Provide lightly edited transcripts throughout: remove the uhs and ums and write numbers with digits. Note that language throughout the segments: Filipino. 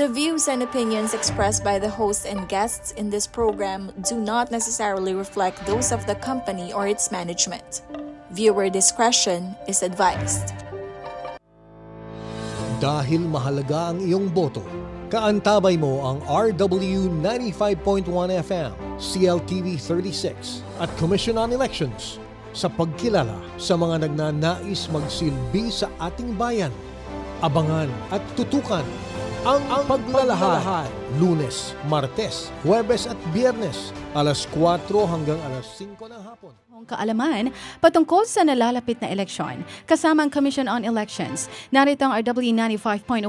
The views and opinions expressed by the host and guests in this program do not necessarily reflect those of the company or its management. Viewer discretion is advised. Dahil mahalaga ang iyong boto, kaantabay mo ang RW 95.1 FM, CLTV 36 at Commission on Elections sa pagkilala sa mga nagnanais magsilbi sa ating bayan. Abangan at tutukan ang paglalahad. Lunes, Martes, Huwebes at Biyernes, alas 4 hanggang alas 5 ng hapon. Kaalaman patungkol sa nalalapit na eleksyon kasama ang Commission on Elections. Narito ang RW 95.1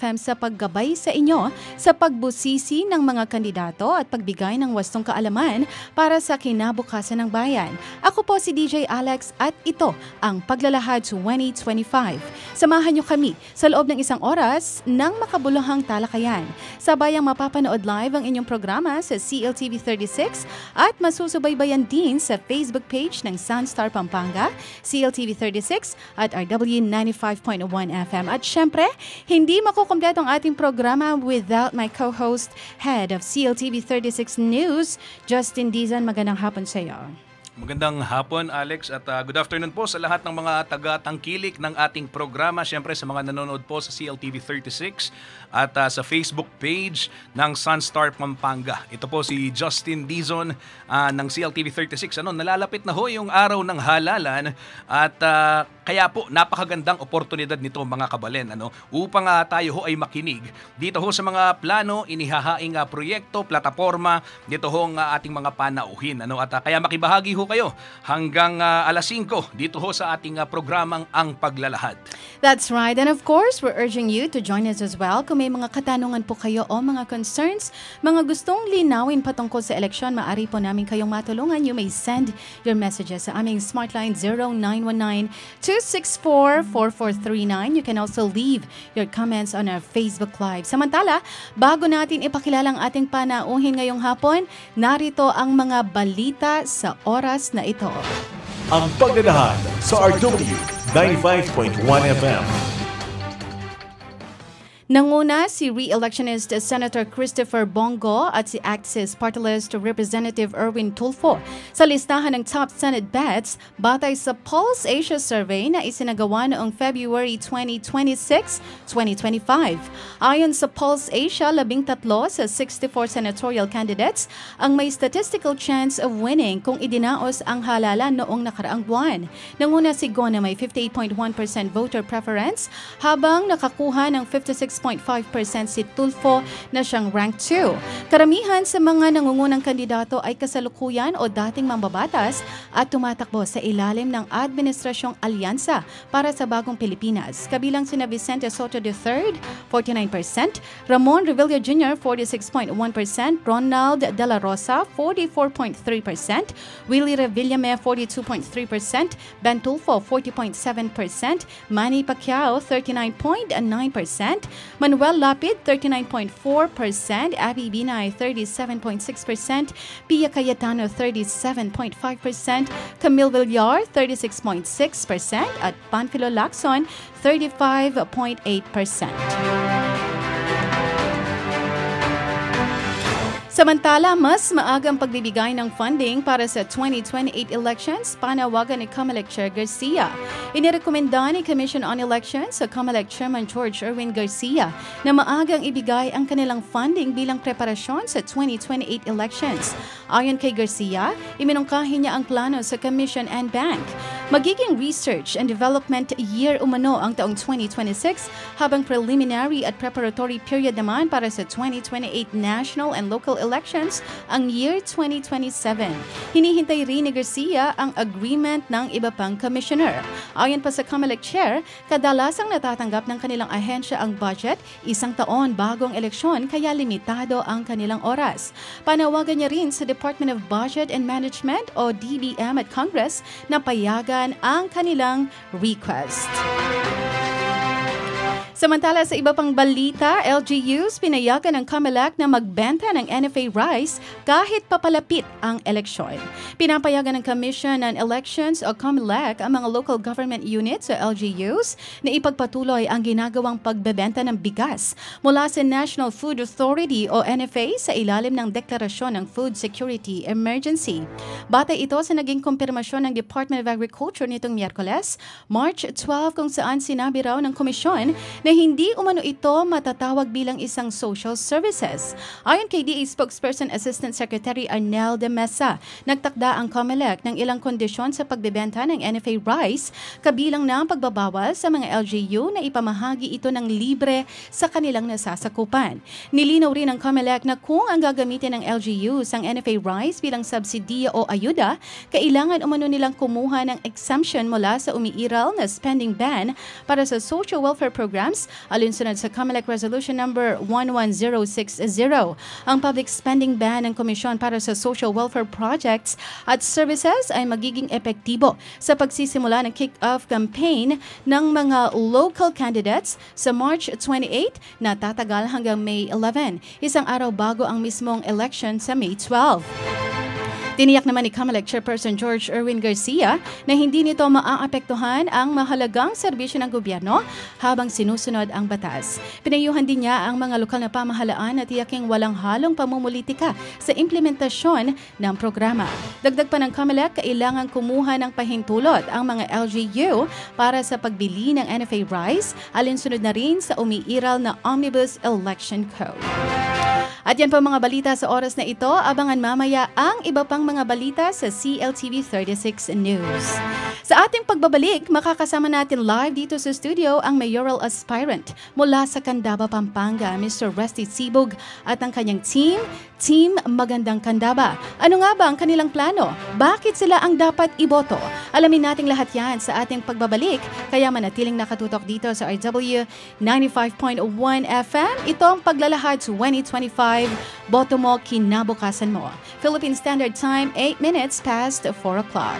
FM sa paggabay sa inyo sa pagbusisi ng mga kandidato at pagbigay ng wastong kaalaman para sa kinabukasan ng bayan. Ako po si DJ Alex at ito ang Paglalahad 2025. Samahan niyo kami sa loob ng isang oras ng makabuluhang talakayan. Sabayang mapapanood live ang inyong programa sa CLTV 36 at masusubaybayan din sa Facebook page ng Sunstar Pampanga, CLTV 36 at RW 95.1 FM. At syempre, hindi makukumpleto ang ating programa without my co-host, Head of CLTV 36 News, Justin Dizon. Magandang hapon sa iyo. Magandang hapon, Alex, at good afternoon po sa lahat ng mga taga-tangkilik ng ating programa. Siyempre sa mga nanonood po sa CLTV 36 at sa Facebook page ng Sunstar Pampanga. Ito po si Justin Dizon ng CLTV 36. Nalalapit na ho yung araw ng halalan at kaya po napakagandang oportunidad nito mga kabalen upang tayo ho ay makinig dito ho sa mga plano, inihahaing proyekto, plataforma dito ho ang ating mga panauhin. At kaya makibahagi ho kayo hanggang alas 5 dito ho sa ating programang Ang Paglalahad. That's right. And of course, we're urging you to join us as well. Kung may mga katanungan po kayo o mga concerns, mga gustong linawin patungkol sa eleksyon, maaari po namin kayong matulungan. You may send your messages sa aming smart line 0919-264-4439. You can also leave your comments on our Facebook Live. Samantala, bago natin ipakilala ang ating panauhin ngayong hapon, narito ang mga balita sa oras na ito. Ang Paglalahad sa RW 95.1 FM. Nanguna si re-electionist Senator Christopher Bongo at si Axis Party List Representative Erwin Tulfo sa listahan ng top Senate bets batay sa Pulse Asia Survey na isinagawa noong February 2026, 2025. Ayon sa Pulse Asia, 13 sa 64 senatorial candidates ang may statistical chance of winning kung idinaos ang halalan noong nakaraang buwan. Nanguna si Go na may 58.1% voter preference habang nakakuha ng 56.5% si Tulfo na siyang rank 2. Karamihan sa mga nangungunang kandidato ay kasalukuyan o dating mambabatas at tumatakbo sa ilalim ng Administrasyong Alyansa para sa Bagong Pilipinas. Kabilang sina Vicente Soto III, 49%, Ramon Revilla Jr., 46.1%, Ronald De La Rosa, 44.3%, Willie Revillame, 42.3%, Ben Tulfo, 40.7%, Manny Pacquiao, 39.9%, Manuel Lapid, 39.4%, Abby Binay, 37.6%, Pia Cayetano, 37.5%, Camille Villar, 36.6%, at Panfilo Lacson, 35.8%. Samantala, mas maagang pagbibigay ng funding para sa 2028 elections, panawagan ni COMELEC Chair Garcia. Inirekomenda ni Commission on Elections sa COMELEC Chairman George Erwin Garcia na maagang ibigay ang kanilang funding bilang preparasyon sa 2028 elections. Ayon kay Garcia, iminungkahi niya ang plano sa Commission and Bank. Magiging research and development year umano ang taong 2026 habang preliminary at preparatory period naman para sa 2028 national and local elections ang year 2027. Hinihintay rin ni Garcia ang agreement ng iba pang commissioner. Ayon pa sa COMELEC Chair, kadalasang natatanggap ng kanilang ahensya ang budget isang taon bago ang eleksyon kaya limitado ang kanilang oras. Panawagan niya rin sa Department of Budget and Management o DBM at Congress na payagan ang kanilang request. Samantala sa iba pang balita, LGUs pinayagan ng COMELEC na magbenta ng NFA rice kahit papalapit ang eleksyon. Pinapayagan ng Commission on Elections o COMELEC ang mga local government units o LGUs na ipagpatuloy ang ginagawang pagbebenta ng bigas mula sa National Food Authority o NFA sa ilalim ng deklarasyon ng Food Security Emergency. Batay ito sa naging kumpirmasyon ng Department of Agriculture nitong Miyerkules, March 12, kung saan sinabi raw ng komisyon na hindi umano ito matatawag bilang isang social services. Ayon kay DA spokesperson Assistant Secretary Arnel de Mesa, nagtakda ang COMELEC ng ilang kondisyon sa pagbebenta ng NFA rice, kabilang na ang pagbabawal sa mga LGU na ipamahagi ito ng libre sa kanilang nasasakupan. Nilinaw rin ng COMELEC na kung ang gagamitin ng LGUs ang NFA rice bilang subsidiya o ayuda, kailangan umano nilang kumuha ng exemption mula sa umiiral na spending ban para sa social welfare programs alinsunod sa COMELEC Resolution number 11060. Ang public spending ban ng Komisyon para sa Social Welfare Projects at Services ay magiging epektibo sa pagsisimula ng kick-off campaign ng mga local candidates sa March 28 na tatagal hanggang May 11, isang araw bago ang mismong election sa May 12. Tiniyak naman ni COMELEC Chairperson George Erwin Garcia na hindi nito maaapektuhan ang mahalagang serbisyo ng gobyerno habang sinusunod ang batas. Pinayuhan din niya ang mga lokal na pamahalaan na tiyaking walang halong pamumulitika sa implementasyon ng programa. Dagdag pa ng COMELEC, kailangan kumuha ng pahintulot ang mga LGU para sa pagbili ng NFA rice, alinsunod na rin sa umiiral na Omnibus Election Code. At yan po mga balita sa oras na ito. Abangan mamaya ang iba pang mga balita sa CLTV 36 News. Sa ating pagbabalik, makakasama natin live dito sa studio ang mayoral aspirant mula sa Candaba, Pampanga, Mr. Rusty Sibug at ang kanyang Team Magandang Candaba. Ano nga ba ang kanilang plano? Bakit sila ang dapat iboto? Alamin nating lahat yan sa ating pagbabalik, kaya manatiling nakatutok dito sa RW 95.1 FM. Ito ang Paglalahad 2025. Boto mo, kinabukasan mo. Philippine Standard Time, 8 minutes past 4 o'clock.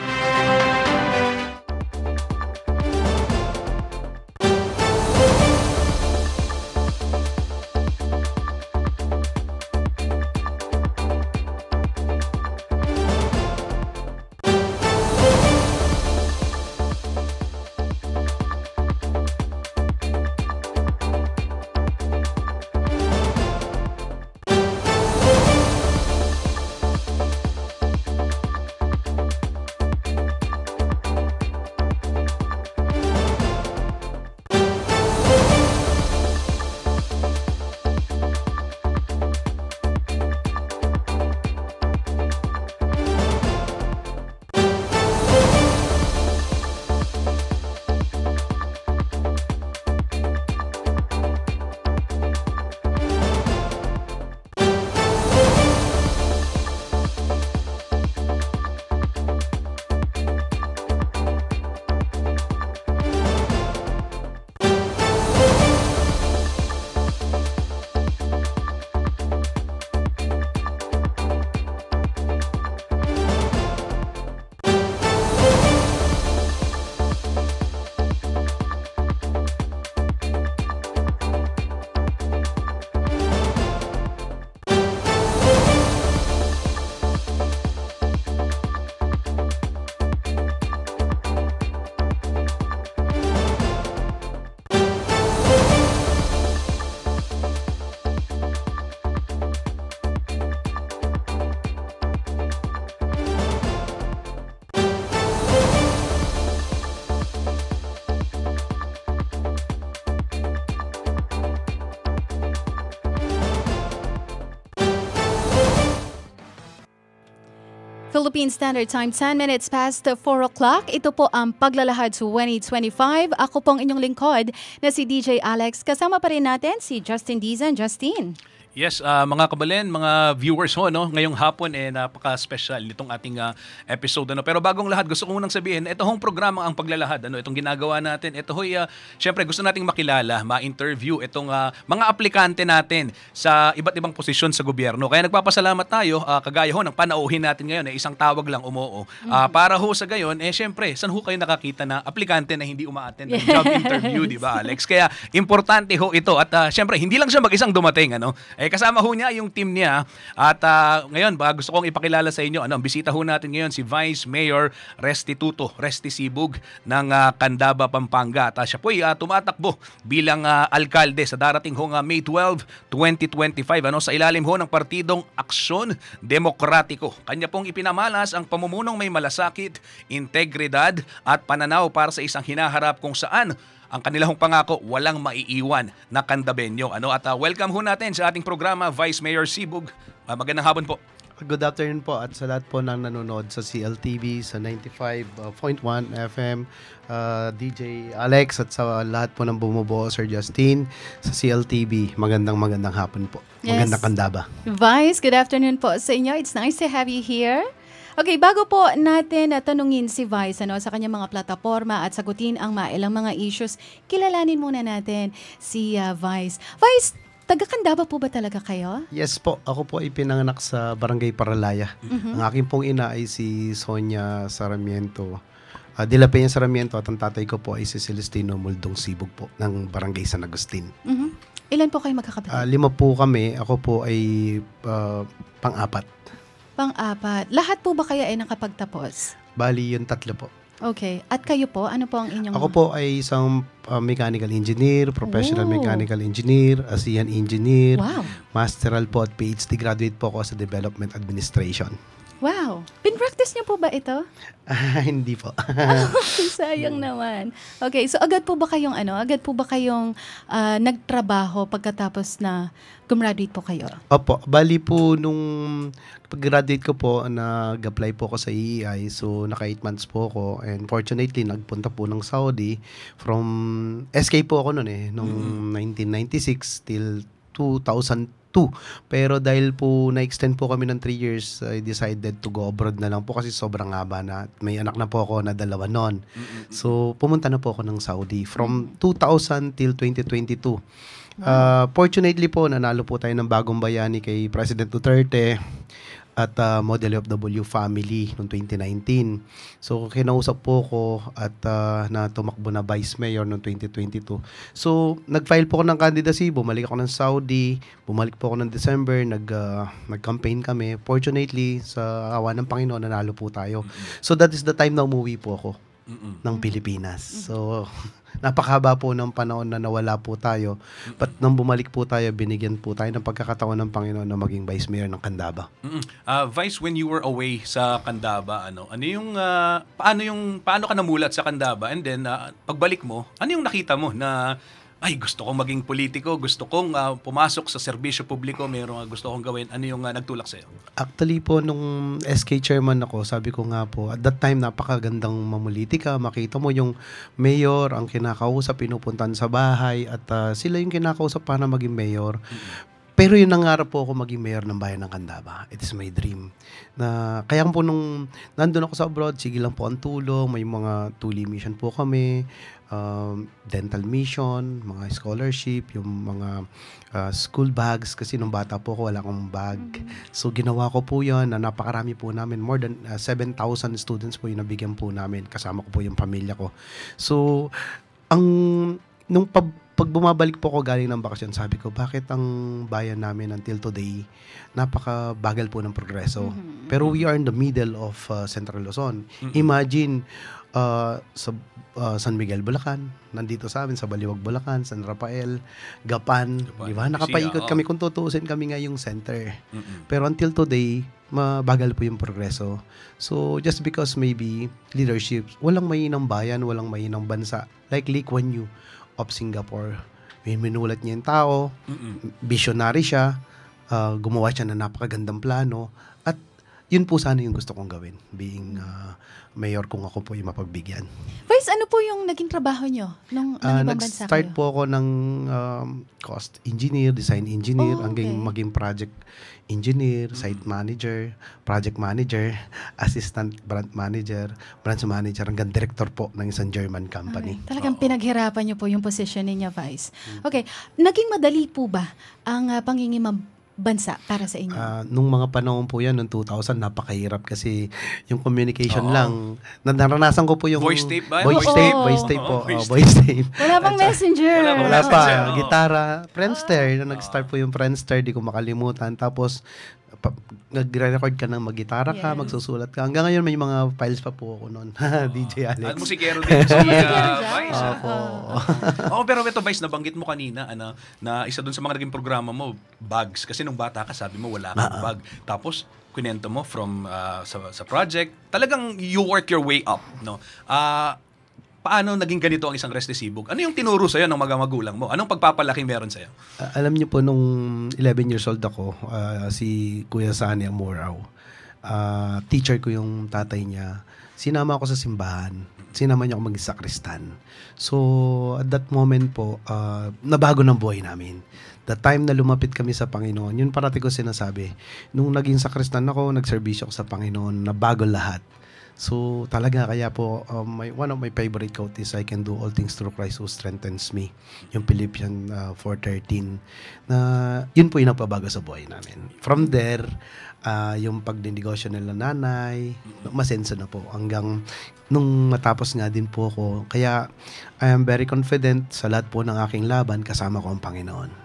Philippine Standard Time, 10 minutes past 4 o'clock. Ito po ang Paglalahad 2025. Ako pong inyong lingkod na si DJ Alex. Kasama pa rin natin si Justin Dizan. Justin. Yes, mga kabalen, mga viewers ho, no, ngayong hapon napaka-special nitong ating episode, ano. Pero bagong lahat, gusto ko munang sabihin, ito hong programa ang paglalahad, ano, itong ginagawa natin. Ito ho'y syempre gusto nating makilala, ma-interview itong mga aplikante natin sa iba't ibang posisyon sa gobyerno. Kaya nagpapasalamat tayo, kagaya ho ng panauhin natin ngayon, isang tawag lang umoo. Para ho sa gayon, syempre, saan ho kayo nakakita na aplikante na hindi uma-attend ng job interview, di ba, Alex? Kaya importante ho ito at syempre, hindi lang siya mag-isang dumating, ano. Kasama ho niya yung team niya at ngayon gusto kong ipakilala sa inyo, ang bisita ho natin ngayon si Vice Mayor Restituto Sibug ng Candaba, Pampanga. At siya po ay tumatakbo bilang alkalde sa darating hong May 12, 2025, sa ilalim ho ng Partidong Aksyon Demokratiko. Kanya pong ipinamalas ang pamumunong may malasakit, integridad at pananaw para sa isang hinaharap kung saan ang kanilang pangako, walang maiiwan na Candabenyo. At welcome ho natin sa ating programa, Vice Mayor Sibug. Magandang hapon po. Good afternoon po at sa lahat po ng nanonood sa CLTV, sa 95.1 FM, DJ Alex at sa lahat po ng bumubuo, Sir Justin, sa CLTV. Magandang hapon po. Yes. Magandang Candaba. Vice, good afternoon po sa inyo. It's nice to have you here. Okay, bago po natin tanungin si Vice sa kanyang mga plataforma at sagutin ang ilang mga issues, kilalanin muna natin si Vice. Vice, taga-Candaba po ba talaga kayo? Yes po, ako po ay pinanganak sa Barangay Paralaya. Ang aking pong ina ay si Sonia Sarmiento. Dila Peña Sarmiento at ang tatay ko po ay si Celestino Muldong Sibug po ng Barangay San Agustin. Ilan po kayo magkakapatid? 5 po kami. Ako po ay pang-apat. Pang-apat. Lahat po ba kaya ay nakapagtapos? Bali, yung 3 po. Okay. At kayo po, ano po ang inyong... Ako po ay isang mechanical engineer, professional mechanical engineer, ASEAN engineer, Wow. masteral po at PhD graduate po ako sa Development Administration. Wow. Pin-practice niyo po ba ito? Hindi po. Sayang naman. Okay, so agad po ba kayong nagtrabaho pagkatapos na gumraduate po kayo? Opo, bali po nung pag-graduate ko po, nag-apply po ako sa EEI. So, naka 8 months po ako. And fortunately, nagpunta po ng Saudi. From SK po ako noon nung 1996 till 2002. Pero dahil po na-extend po kami ng 3 years, I decided to go abroad na lang po kasi sobrang haba na. May anak na po ako na 2 noon. So, pumunta na po ako ng Saudi from 2000 till 2022. Fortunately po, nanalo po tayo ng bagong bayani kay President Duterte at Model of W family noong 2019. So, kinausap po ko at na tumakbo na Vice Mayor noong 2022. So, nag-file po ako ng candidacy, bumalik ako ng Saudi, bumalik po ako ng December, nag-campaign kami. Fortunately, sa awa ng Panginoon, nanalo po tayo. So, that is the time na umuwi po ako ng Pilipinas. So, napakahaba po ng panahon na nawala po tayo. But nang bumalik po tayo, binigyan po tayo ng pagkakataon ng Panginoon na maging Vice Mayor ng Candaba. Vice, when you were away sa Candaba, paano ka namulat sa Candaba? And then, pagbalik mo, ano yung nakita mo na gusto kong maging politiko, gusto kong pumasok sa serbisyo publiko, mayroong gusto kong gawin. Ano yung nagtulak sa'yo? Actually po, nung SK chairman ako, sabi ko nga po, at that time, napakagandang mamulitika. Makita mo yung mayor, ang kinakausap, pinupuntan sa bahay, at sila yung kinakausap para maging mayor. Pero yung nangarap po ako maging mayor ng bayan ng Candaba. It is my dream. Kaya po nung nandun ako sa abroad, sige lang po ang tulong, may mga tuli mission po kami, dental mission, mga scholarship, yung mga school bags, kasi nung bata po ako wala akong bag. So ginawa ko po yun, na napakarami po namin, more than 7,000 students po yung nabigyan po namin, kasama ko po yung pamilya ko. So, nung pag bumabalik po ako galing ng bakasyon, sabi ko, bakit ang bayan namin until today, napakabagal po ng progreso. Pero we are in the middle of Central Luzon. Imagine, sa San Miguel, Bulacan, nandito sa amin, sa Baliwag, Bulacan, San Rafael, Gapan, di ba? Nakapaikot kami, kung tutuusin kami nga yung center. Pero until today, mabagal po yung progreso. So, just because maybe leadership, walang mainang bayan, walang mainang bansa. Like Lee Kuan Yew of Singapore. Minulat niya yung tao, visionary siya, gumawa siya ng napakagandang plano, at yun po sana yung gusto kong gawin, being mayor kung ako po yung mapagbigyan. Vice, ano po yung naging trabaho nyo nung ibang bansa Nag-start kayo? po ako ng cost engineer, design engineer, Oh, hanggang okay. maging project engineer, site manager, project manager, assistant branch manager, hanggang director po ng isang German company. Okay. Talagang pinaghirapan nyo po yung position niya, Vice. Okay. Naging madali po ba ang bansa para sa inyo? Nung mga panahon po yan, noong 2000, napakahirap kasi yung communication Oo. lang. Naranasan ko po yung Voice tape ba? Voice Oo. tape, voice tape po. Voice Voice tape. Wala pang messenger. Wala pang Wala pa. Messenger, oo. Gitara, Friendster. Nung nag-start po yung Friendster, di ko makalimutan. Tapos, nagre-record ka ng mag-gitara ka, Yes. magsusulat ka. Hanggang ngayon, may mga files pa po ako noon. DJ Alex. At musikero din si Vice. Opo. Oo, pero ito Vice, nabanggit mo kanina na isa dun sa mga naging programa mo, bags. Kasi nung bata ka, sabi mo wala kang bag. Tapos, kwento mo from sa project, talagang you work your way up, no? Paano naging ganito ang isang restesibog? Ano yung tinuro sa'yo ng mga magulang mo? Anong pagpapalaki meron sa'yo? Alam niyo po, nung 11 years old ako, si Kuya Sani Amorao, teacher ko yung tatay niya, sinama ako sa simbahan. Sinama niya ako maging sakristan. So, at that moment po, nabago ng buhay namin. The time na lumapit kami sa Panginoon, yun parati ko sinasabi, nung naging sakristan ako, nagserbisyo ako sa Panginoon, nabago lahat. So, talaga, kaya po, one of my favorite quote is, I can do all things through Christ who strengthens me. Yung Philippians 4:13. Na, yun po yung nagpabago sa buhay namin. From there, yung pagdinegosyo nila nanay, masenso na po. Hanggang, nung matapos nga din po ako. Kaya, I am very confident sa lahat po ng aking laban, kasama ko ang Panginoon.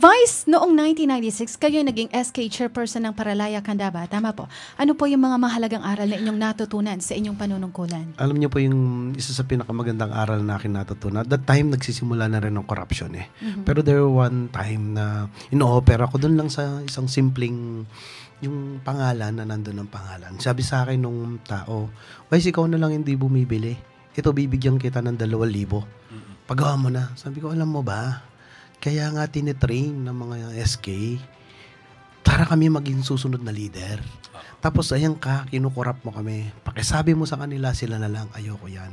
Vice, noong 1996, kayo naging SK chairperson ng Paralaya, Candaba. Tama po. Ano po yung mga mahalagang aral na inyong natutunan sa inyong panunungkulan? Alam niyo po yung isa sa pinakamagandang aral na akin natutunan. At that time, nagsisimula na rin ng corruption eh. Pero there one time na ino-opera ko doon lang sa isang simpleng yung pangalan na nandun ang pangalan. Sabi sa akin nung tao, Vice, ikaw na lang hindi bumibili. Ito, bibigyan kita ng 2,000. Pagawa mo na. Sabi ko, alam mo ba, kaya nga tinitrain ng mga SK para kami maging susunod na leader. Tapos ayan ka, kinukurap mo kami. Pakisabi mo sa kanila, sila na lang, ayoko yan.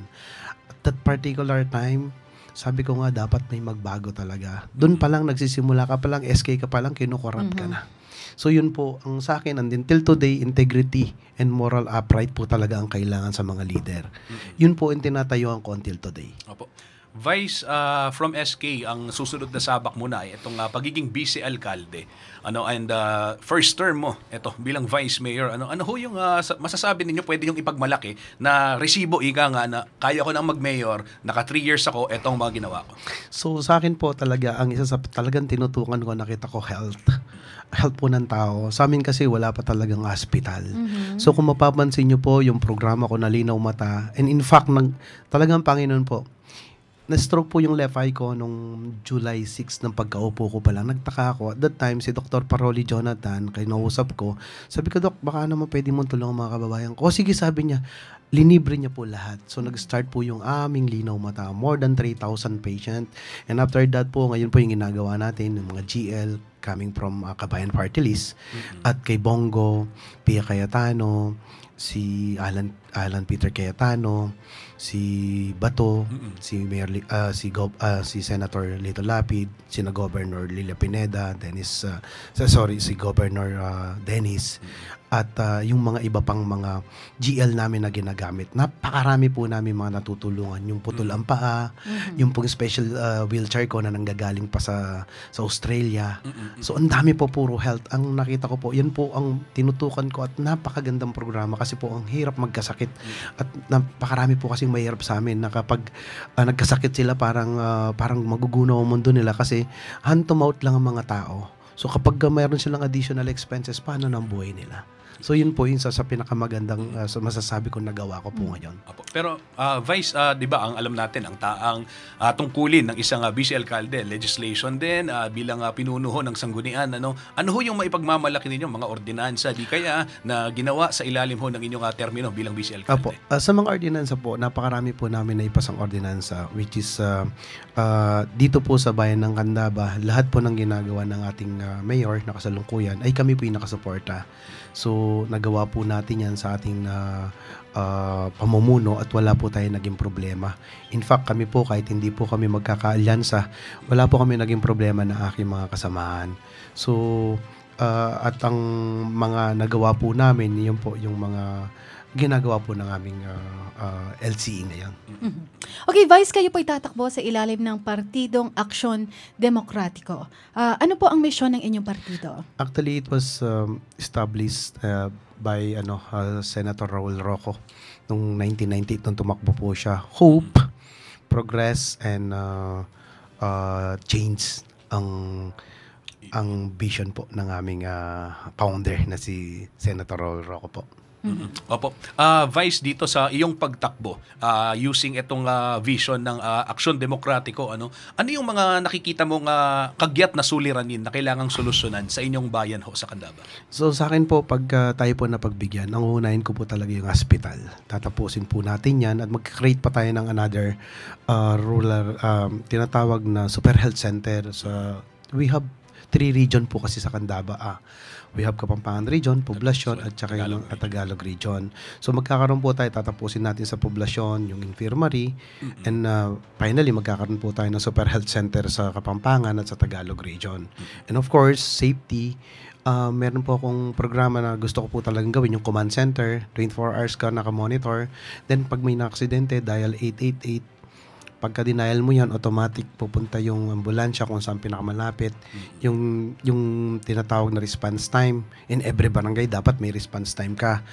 At that particular time, sabi ko nga, dapat may magbago talaga. Doon pa lang, nagsisimula ka pa lang, SK ka pa lang, kinukurap ka na. So yun po, ang sa akin, and until today, integrity and moral upright po talaga ang kailangan sa mga leader. Yun po ang tinatayuan ko until today. Opo. Vice, from SK, ang susunod na sabak mo na ay itong pagiging vice alkalde. And first term mo, ito, bilang vice mayor, ano ho yung masasabi ninyo, pwede yung ipagmalaki na resibo, ika nga, na kaya ko nang mag-mayor, naka 3 years ako, etong mga ginawa ko. So sa akin po talaga, ang isa sa talagang tinutukan ko, nakita ko health po ng tao. Sa amin kasi wala pa talagang hospital. So kung mapapansin nyo po, yung programa ko na Linaw Mata, and in fact, talagang Panginoon po, na-stroke po yung left eye ko nung July 6 ng pagkaupo ko pa lang. Nagtaka ako. At that time, si Dr. Paroli Jonathan, kinausap ko, sabi ko, Dok, baka naman pwede mong tulungan mga kababayan ko. O sige, sabi niya, linibre niya po lahat. So, nag-start po yung aming Linaw Mata. More than 3,000 patient. And after that po, ngayon po yung ginagawa natin, yung mga GL, coming from Kabayan Party List, at kay Bongo, Pia Cayetano, si Alan Peter Cayetano, si Bato, si Senator Lito Lapid, si Governor Lilia Pineda, si Governor Dennis, at yung mga iba pang mga GL namin na ginagamit. Napakarami po namin mga natutulungan. Yung putol ang paa, yung pong special wheelchair ko na nanggagaling pa sa Australia. So, ang dami po puro health. Ang nakita ko po, yan po ang tinutukan ko at napakagandang programa kasi po ang hirap magkasakit. At napakarami po kasing mahirap sa amin na kapag nagkasakit sila parang magugunaw ang mundo nila kasi hand to mouth lang ang mga tao. So kapag mayroon silang additional expenses, paano ng buhay nila? So yun po yung sa pinakamagandang masasabi ko nagawa ko po ngayon. Apo. Pero Vice, 'di ba ang alam natin ang tungkulin ng isang vice alkalde, legislation din bilang pinuno ng sanggunian, ano ho yung maipagmamalaki ninyo mga ordinansa di kaya na ginawa sa ilalim ho ng inyong termino bilang vice alkalde? Apo. Sa mga ordinansa po, napakarami po namin na ipasang ordinansa which is dito po sa bayan ng Candaba, lahat po ng ginagawa ng ating mayor na kasalungkuyan ay kami po yung nakasuporta. So nagawa po natin yan sa ating pamumuno at wala po tayo naging problema. In fact, kami po kahit hindi po kami magkakaalyansa, wala po kami naging problema na aking mga kasamahan. So at ang mga nagawa po namin, yun po yung mga ginagawa po ng aming LCE ngayon. Okay, Vice, kayo po itatakbo sa ilalim ng Partidong Aksyon Demokratiko. Ano po ang misyon ng inyong partido? Actually, it was established by Senator Raul Roco noong 1998 nung tumakbo po siya. Hope, progress, and change ang vision po ng aming founder na si Senator Raul Roco po. Opo. Vice, dito sa iyong pagtakbo, using itong vision ng Aksyon Demokratiko, ano yung mga nakikita mong kagyat na suliranin na kailangang solusyonan sa inyong bayan ho sa Candaba? So sa akin po, pag tayo po napagbigyan, ang unahin ko po talaga yung hospital. Tatapusin po natin yan at mag-create pa tayo ng another rural, tinatawag na super health center. We have 3 region po kasi sa Candaba. We have Kapampangan Region, Poblasyon, at saka yung Tagalog Region. So magkakaroon po tayo, tatapusin natin sa Poblasyon, yung infirmary, and finally magkakaroon po tayo ng super health center sa Kapampangan at sa Tagalog Region. And of course, safety. Meron po akong programa na gusto ko po talagang gawin, yung command center, 24 hours ka naka-monitor. Then pag may na-aksidente, dial 888. Pagka denial mo yan, automatic pupunta yung ambulansya kung saan pinakamalapit. Yung tinatawag na response time. In every barangay, dapat may response time ka.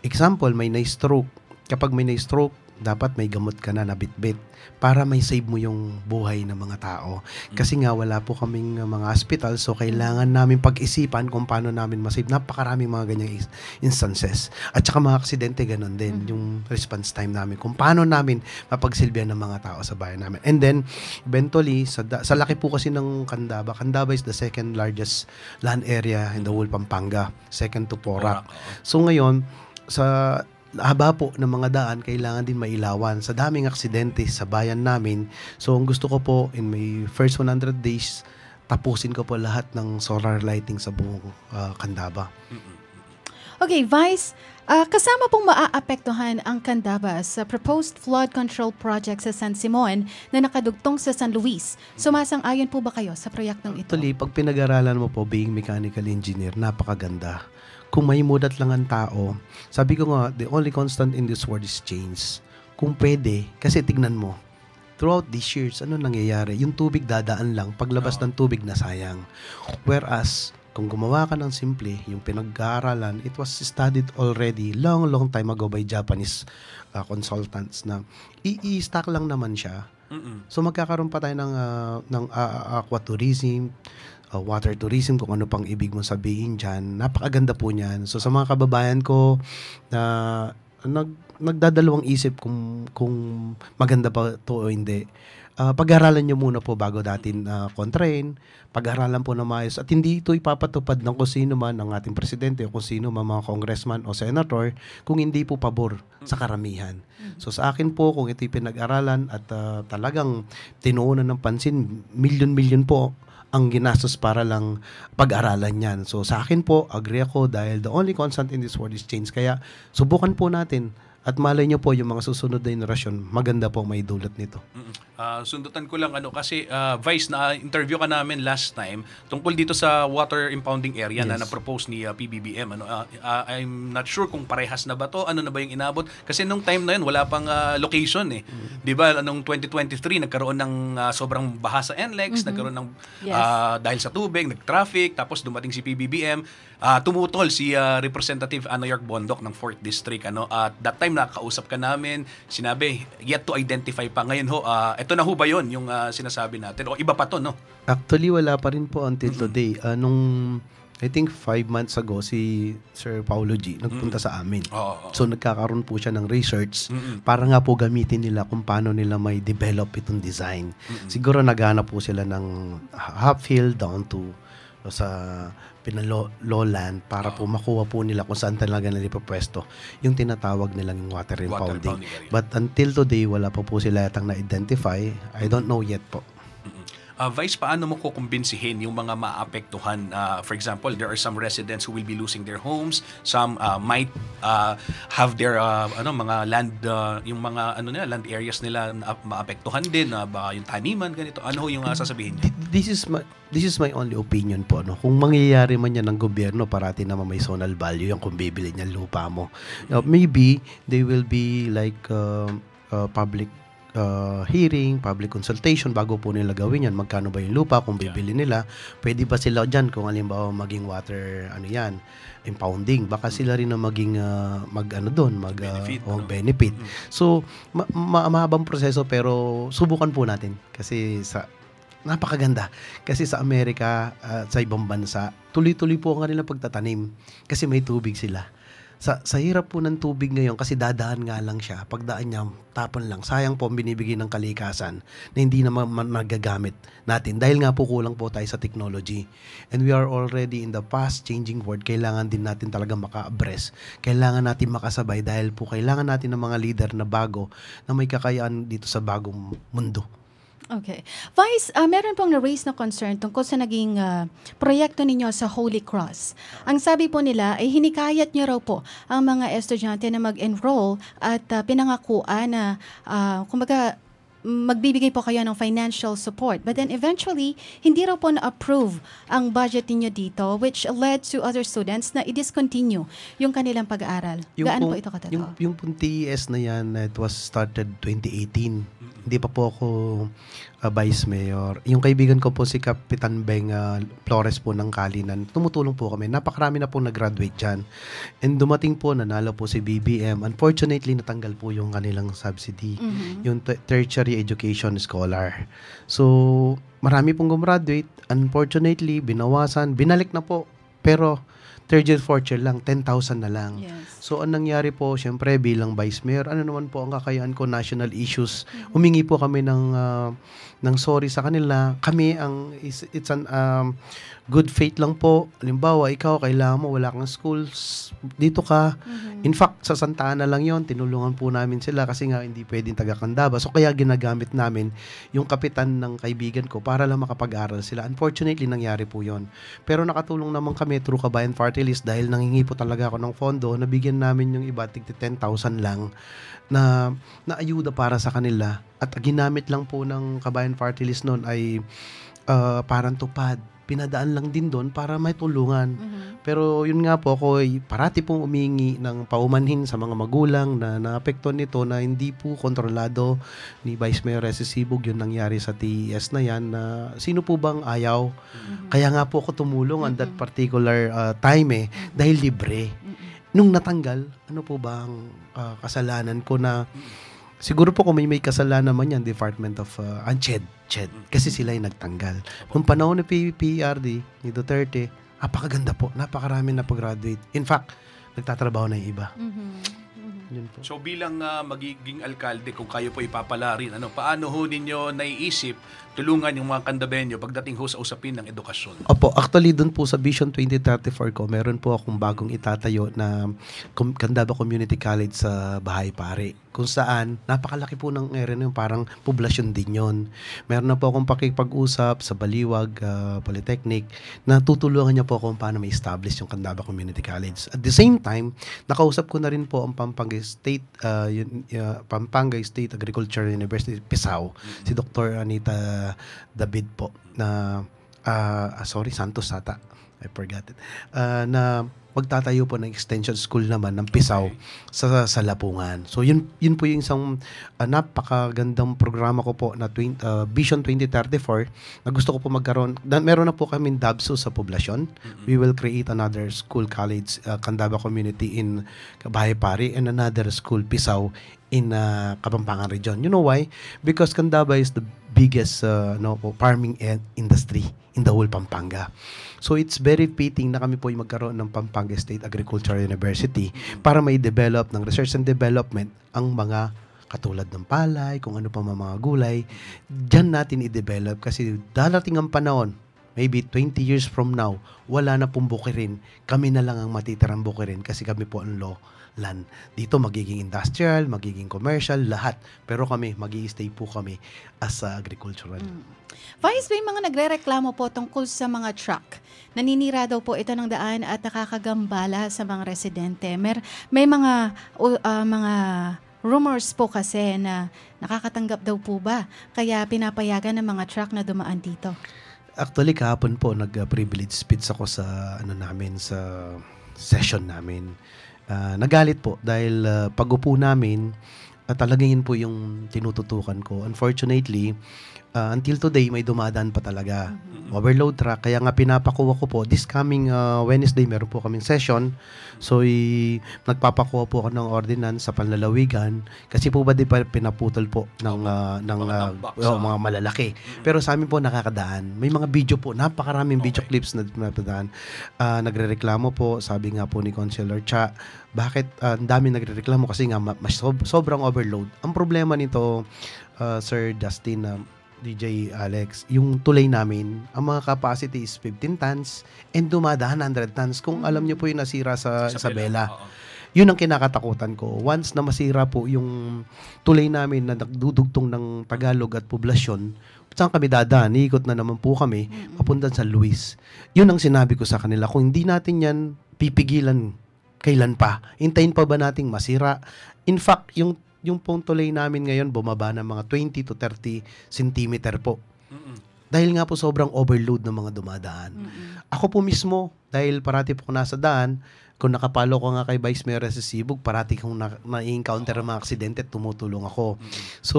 Example, may na-stroke. Kapag may na-stroke, dapat may gamot ka na bit-bit para may save mo yung buhay ng mga tao. Kasi nga wala po kaming mga hospital, so kailangan namin pag-isipan kung paano namin masave. Napakaraming mga ganyang instances. At saka mga aksidente, ganun din. Yung response time namin, kung paano namin mapagsilbihan ng mga tao sa bayan namin. And then, eventually, sa laki po kasi ng Candaba. Candaba is the second largest land area in the whole Pampanga. Second to Porac. So ngayon, sa haba po ng mga daan, kailangan din mailawan. Sa daming aksidente sa bayan namin, so ang gusto ko po, in my first 100 days, tapusin ko po lahat ng solar lighting sa buong Candaba. Okay, Vice, kasama pong maaapektuhan ang Candaba sa proposed flood control project sa San Simon na nakadugtong sa San Luis. Sumasang-ayon po ba kayo sa proyektong ito? Actually, pag pinag-aralan mo po, being mechanical engineer, napakaganda. Kung may mudat lang ang tao, sabi ko nga, the only constant in this world is change. Kung pwede, kasi tignan mo, throughout these years, ano nangyayari? Yung tubig dadaan lang, paglabas ng tubig na sayang. Whereas, kung gumawa ka ng simple, yung pinag-aaralan, it was studied already long time ago by Japanese consultants na i-stack lang naman siya. So magkakaroon pa tayo ng aquatourism, water tourism, kung ano pang ibig mong sabihin dyan. Napakaganda po niyan. So sa mga kababayan ko na nagdadalawang isip kung maganda pa to o hindi, pag-aralan nyo muna po bago natin kontrain. Pag-aralan po na maayos. At hindi ito ipapatupad ng kung sino man ang ating presidente o kung sino man mga congressman o senator kung hindi po pabor sa karamihan. So sa akin po, kung ito'y pinag-aralan at talagang tinuunan ng pansin, milyon-milyon po ang ginastos para lang pag-aralan yan. So sa akin po, agree ako dahil the only constant in this world is change. Kaya subukan po natin at malay nyo po yung mga susunod na generasyon, maganda po may dulot nito. Sundutan ko lang kasi Vice, na interview ka namin last time tungkol dito sa water impounding area na na-propose ni PBBM. I'm not sure kung parehas na ba to, ano na ba yung inabot, kasi nung time na yun wala pang location eh. 'Di ba nung 2023 nagkaroon ng sobrang baha sa NLEX, nagkaroon ng dahil sa tubig, nag-traffic, tapos dumating si PBBM, tumutol si Representative York Bondok ng 4th District at that time nakausap ka namin, sinabi yet to identify pa. Ngayon ho, ito na ho ba yun yung sinasabi natin o iba pa to, no? Actually wala pa rin po until today. Nung I think 5 months ago si Sir Paulo G nagpunta sa amin. So nagkakaroon po siya ng research para nga po gamitin nila kung paano nila may develop itong design. Siguro naghanap po sila ng half hill down to sa pinalowland para po makuha po nila kung saan talaga nila ipapwesto yung tinatawag nilang water impounding. But until today, wala pa po sila yatang na-identify. I don't know yet po. Vice, paano mo kukumbinsihin yung mga maapektuhan? For example, there are some residents who will be losing their homes, some might have their mga land yung mga land areas nila maapektuhan din, baka yung taniman ganito. Ano yung sasabihin niyo? This is my only opinion po, no. Kung mangyayari man yan ng gobyerno, parati naman may zonal value yung kung bibili niya lupa mo. Maybe they will be like public hearing, public consultation bago po nila gawin yan. Magkano ba yung lupa kung bibili nila? Pwede ba sila dyan kung halimbawa maging water impounding? Baka sila rin na maging benefit. So mahabang proseso, pero subukan po natin kasi napakaganda. Kasi sa Amerika, sa ibang bansa, tuloy-tuloy po ang kanilang pagtatanim kasi may tubig sila. Sa hirap po ng tubig ngayon kasi dadaan nga lang siya. Pagdaan niya, tapon lang. Sayang po ang binibigay ng kalikasan na hindi na magagamit natin. Dahil nga po kulang po tayo sa technology. And we are already in the fast-changing world. Kailangan din natin talaga maka-abreast. Kailangan natin makasabay dahil po kailangan natin ng mga leader na bago na may kakayaan dito sa bagong mundo. Okay. Vice, meron pong na-raise na concern tungkol sa naging proyekto ninyo sa Holy Cross. Ang sabi po nila ay hinikayat niyo raw po ang mga estudyante na mag-enroll at pinangakuan na kumbaga magbibigay po kayo ng financial support. But then eventually, hindi raw po na-approve ang budget niyo dito, which led to other students na i-discontinue yung kanilang pag-aaral. Gaano po ito katotoo? Yung TES na yan, it was started 2018. Hindi pa po ako Vice Mayor. Yung kaibigan ko po si Kapitan Beng Flores po ng Kalinan. Tumutulong po kami. Napakarami na po nag-graduate dyan. And dumating po, nanalo po si BBM. Unfortunately, natanggal po yung kanilang subsidy. Yung tertiary education scholar. So, marami pong gumraduate. Unfortunately, binawasan. Binalik na po. Pero, third year, fourth year lang, 10,000 na lang. Yes. So, anong nangyari po, syempre, bilang Vice Mayor, ano naman po ang kakayaan ko, national issues. Humingi po kami ng sorry sa kanila. Kami, it's an good faith lang po. Halimbawa, ikaw, kailangan mo, wala kang schools, dito ka. In fact, sa Santa Ana lang yon, tinulungan po namin sila kasi nga hindi pwedeng taga-Candaba. So, kaya ginagamit namin yung kapitan ng kaibigan ko para lang makapag-aral sila. Unfortunately, nangyari po yon. Pero nakatulong naman kami through Kabayan Party List dahil nangingi po talaga ako ng fondo, nabigyan namin yung iba, tig 10,000 lang na ayuda para sa kanila. At ginamit lang po ng Kabayan Party List noon ay parang tupad. Pinadaan lang din doon para may tulungan. Pero yun nga po, ako ay parati pong umingi ng paumanhin sa mga magulang na naapektuhan nito na hindi po kontrolado ni Vice Mayor Resi Sibug yung nangyari sa TES na yan. Na sino po bang ayaw? Kaya nga po ako tumulong on that particular time dahil libre. Nung natanggal, ano po ba ang kasalanan ko na siguro po kung may kasalanan naman yan, Department of CHED. Kasi sila yung nagtanggal. Nung panahon ni PRD, ni Duterte, napakaganda po. Napakarami na pag-graduate. In fact, nagtatrabaho na yung iba. Yun po. So bilang magiging alkalde, kung kayo po ipapala rin, paano ho ninyo naiisip tulungan yung mga Candabenyo pagdating ho sa usapin ng edukasyon? Opo, actually doon po sa Vision 2034 ko, meron po akong bagong itatayo na Candaba Community College sa Bahay Pare. Kung saan, napakalaki po ng area na yung parang poblasyon din yun. Meron na po akong pakipag-usap sa Baliwag Polytechnic na tutulungan niya po kung paano ma-establish yung Candaba Community College. At the same time, nakausap ko na rin po ang Pampanga State Agricultural University, Pisao, si Dr. Anita David po na Santos ata. I forgot it. Na magtatayo po ng extension school naman ng Pisao sa Lapungan. So yun po yung isang napakagandang programa ko po na Vision 2034 na gusto ko po magkaroon. Meron na po kami DABSO sa poblasyon. We will create another school college, Candaba Community in Bahay Pare, and another school, Pisao, in Kapampangan region. You know why? Because Candaba is the biggest farming industry in the whole Pampanga. So it's very fitting na kami po yung magkaroon ng Pampanga State Agricultural University para may develop ng research and development ang mga katulad ng palay, kung ano pa mga gulay. Diyan natin i-develop kasi darating ang panahon, maybe 20 years from now, wala na pong bukirin. Kami na lang ang matitirang bukirin kasi kami po ang land. Dito magiging industrial, magiging commercial, lahat. Pero kami, stay po kami as agricultural. Vice, may mga nagrereklamo po tungkol sa mga truck. Naninira daw po ito ng daan at nakakagambala sa mga residente. May mga rumors po kasi na nakakatanggap daw po ba, kaya pinapayagan ng mga truck na dumaan dito. Actually, kahapon po, nag-privilege speech ako sa, sa session namin. Nagalit po dahil pag-upo namin, talagang yun po yung tinututukan ko. Unfortunately, until today, may dumadaan pa talaga. Overload truck. Kaya nga pinapakuha ko po. This coming Wednesday, meron po kaming session. So, nagpapakuha po ako ng ordinance sa panlalawigan. Kasi po ba di pa pinaputol po ng mga malalaki. Pero sa amin po nakakadaan. May mga video po. Napakaraming video clips na napadaan. Nagrereklamo po. Sabi nga po ni Councilor Cha, bakit ang dami nagrereklamo? Kasi nga sobrang overload. Ang problema nito, Sir Justin, DJ Alex, yung tulay namin, ang mga capacity is 15 tons and dumadaan 100 tons. Kung alam niyo po yung nasira sa Isabela, yun ang kinakatakutan ko. Once na masira po yung tulay namin na nagdudugtong ng Tagalog at poblasyon, saan kami dadaan? Iikot na naman po kami papunta sa Luis. Yun ang sinabi ko sa kanila. Kung hindi natin yan pipigilan, kailan pa? Hintayin pa ba nating masira? In fact, yung pong tulay namin ngayon bumaba ng mga 20 to 30 centimeter po. Dahil nga po sobrang overload ng mga dumadaan. Ako po mismo, dahil parati po nasa daan, kung nakapalo ko nga kay Vice Mayor sa Sibug, parati kong na-encounter ang mga aksidente at tumutulong ako. So,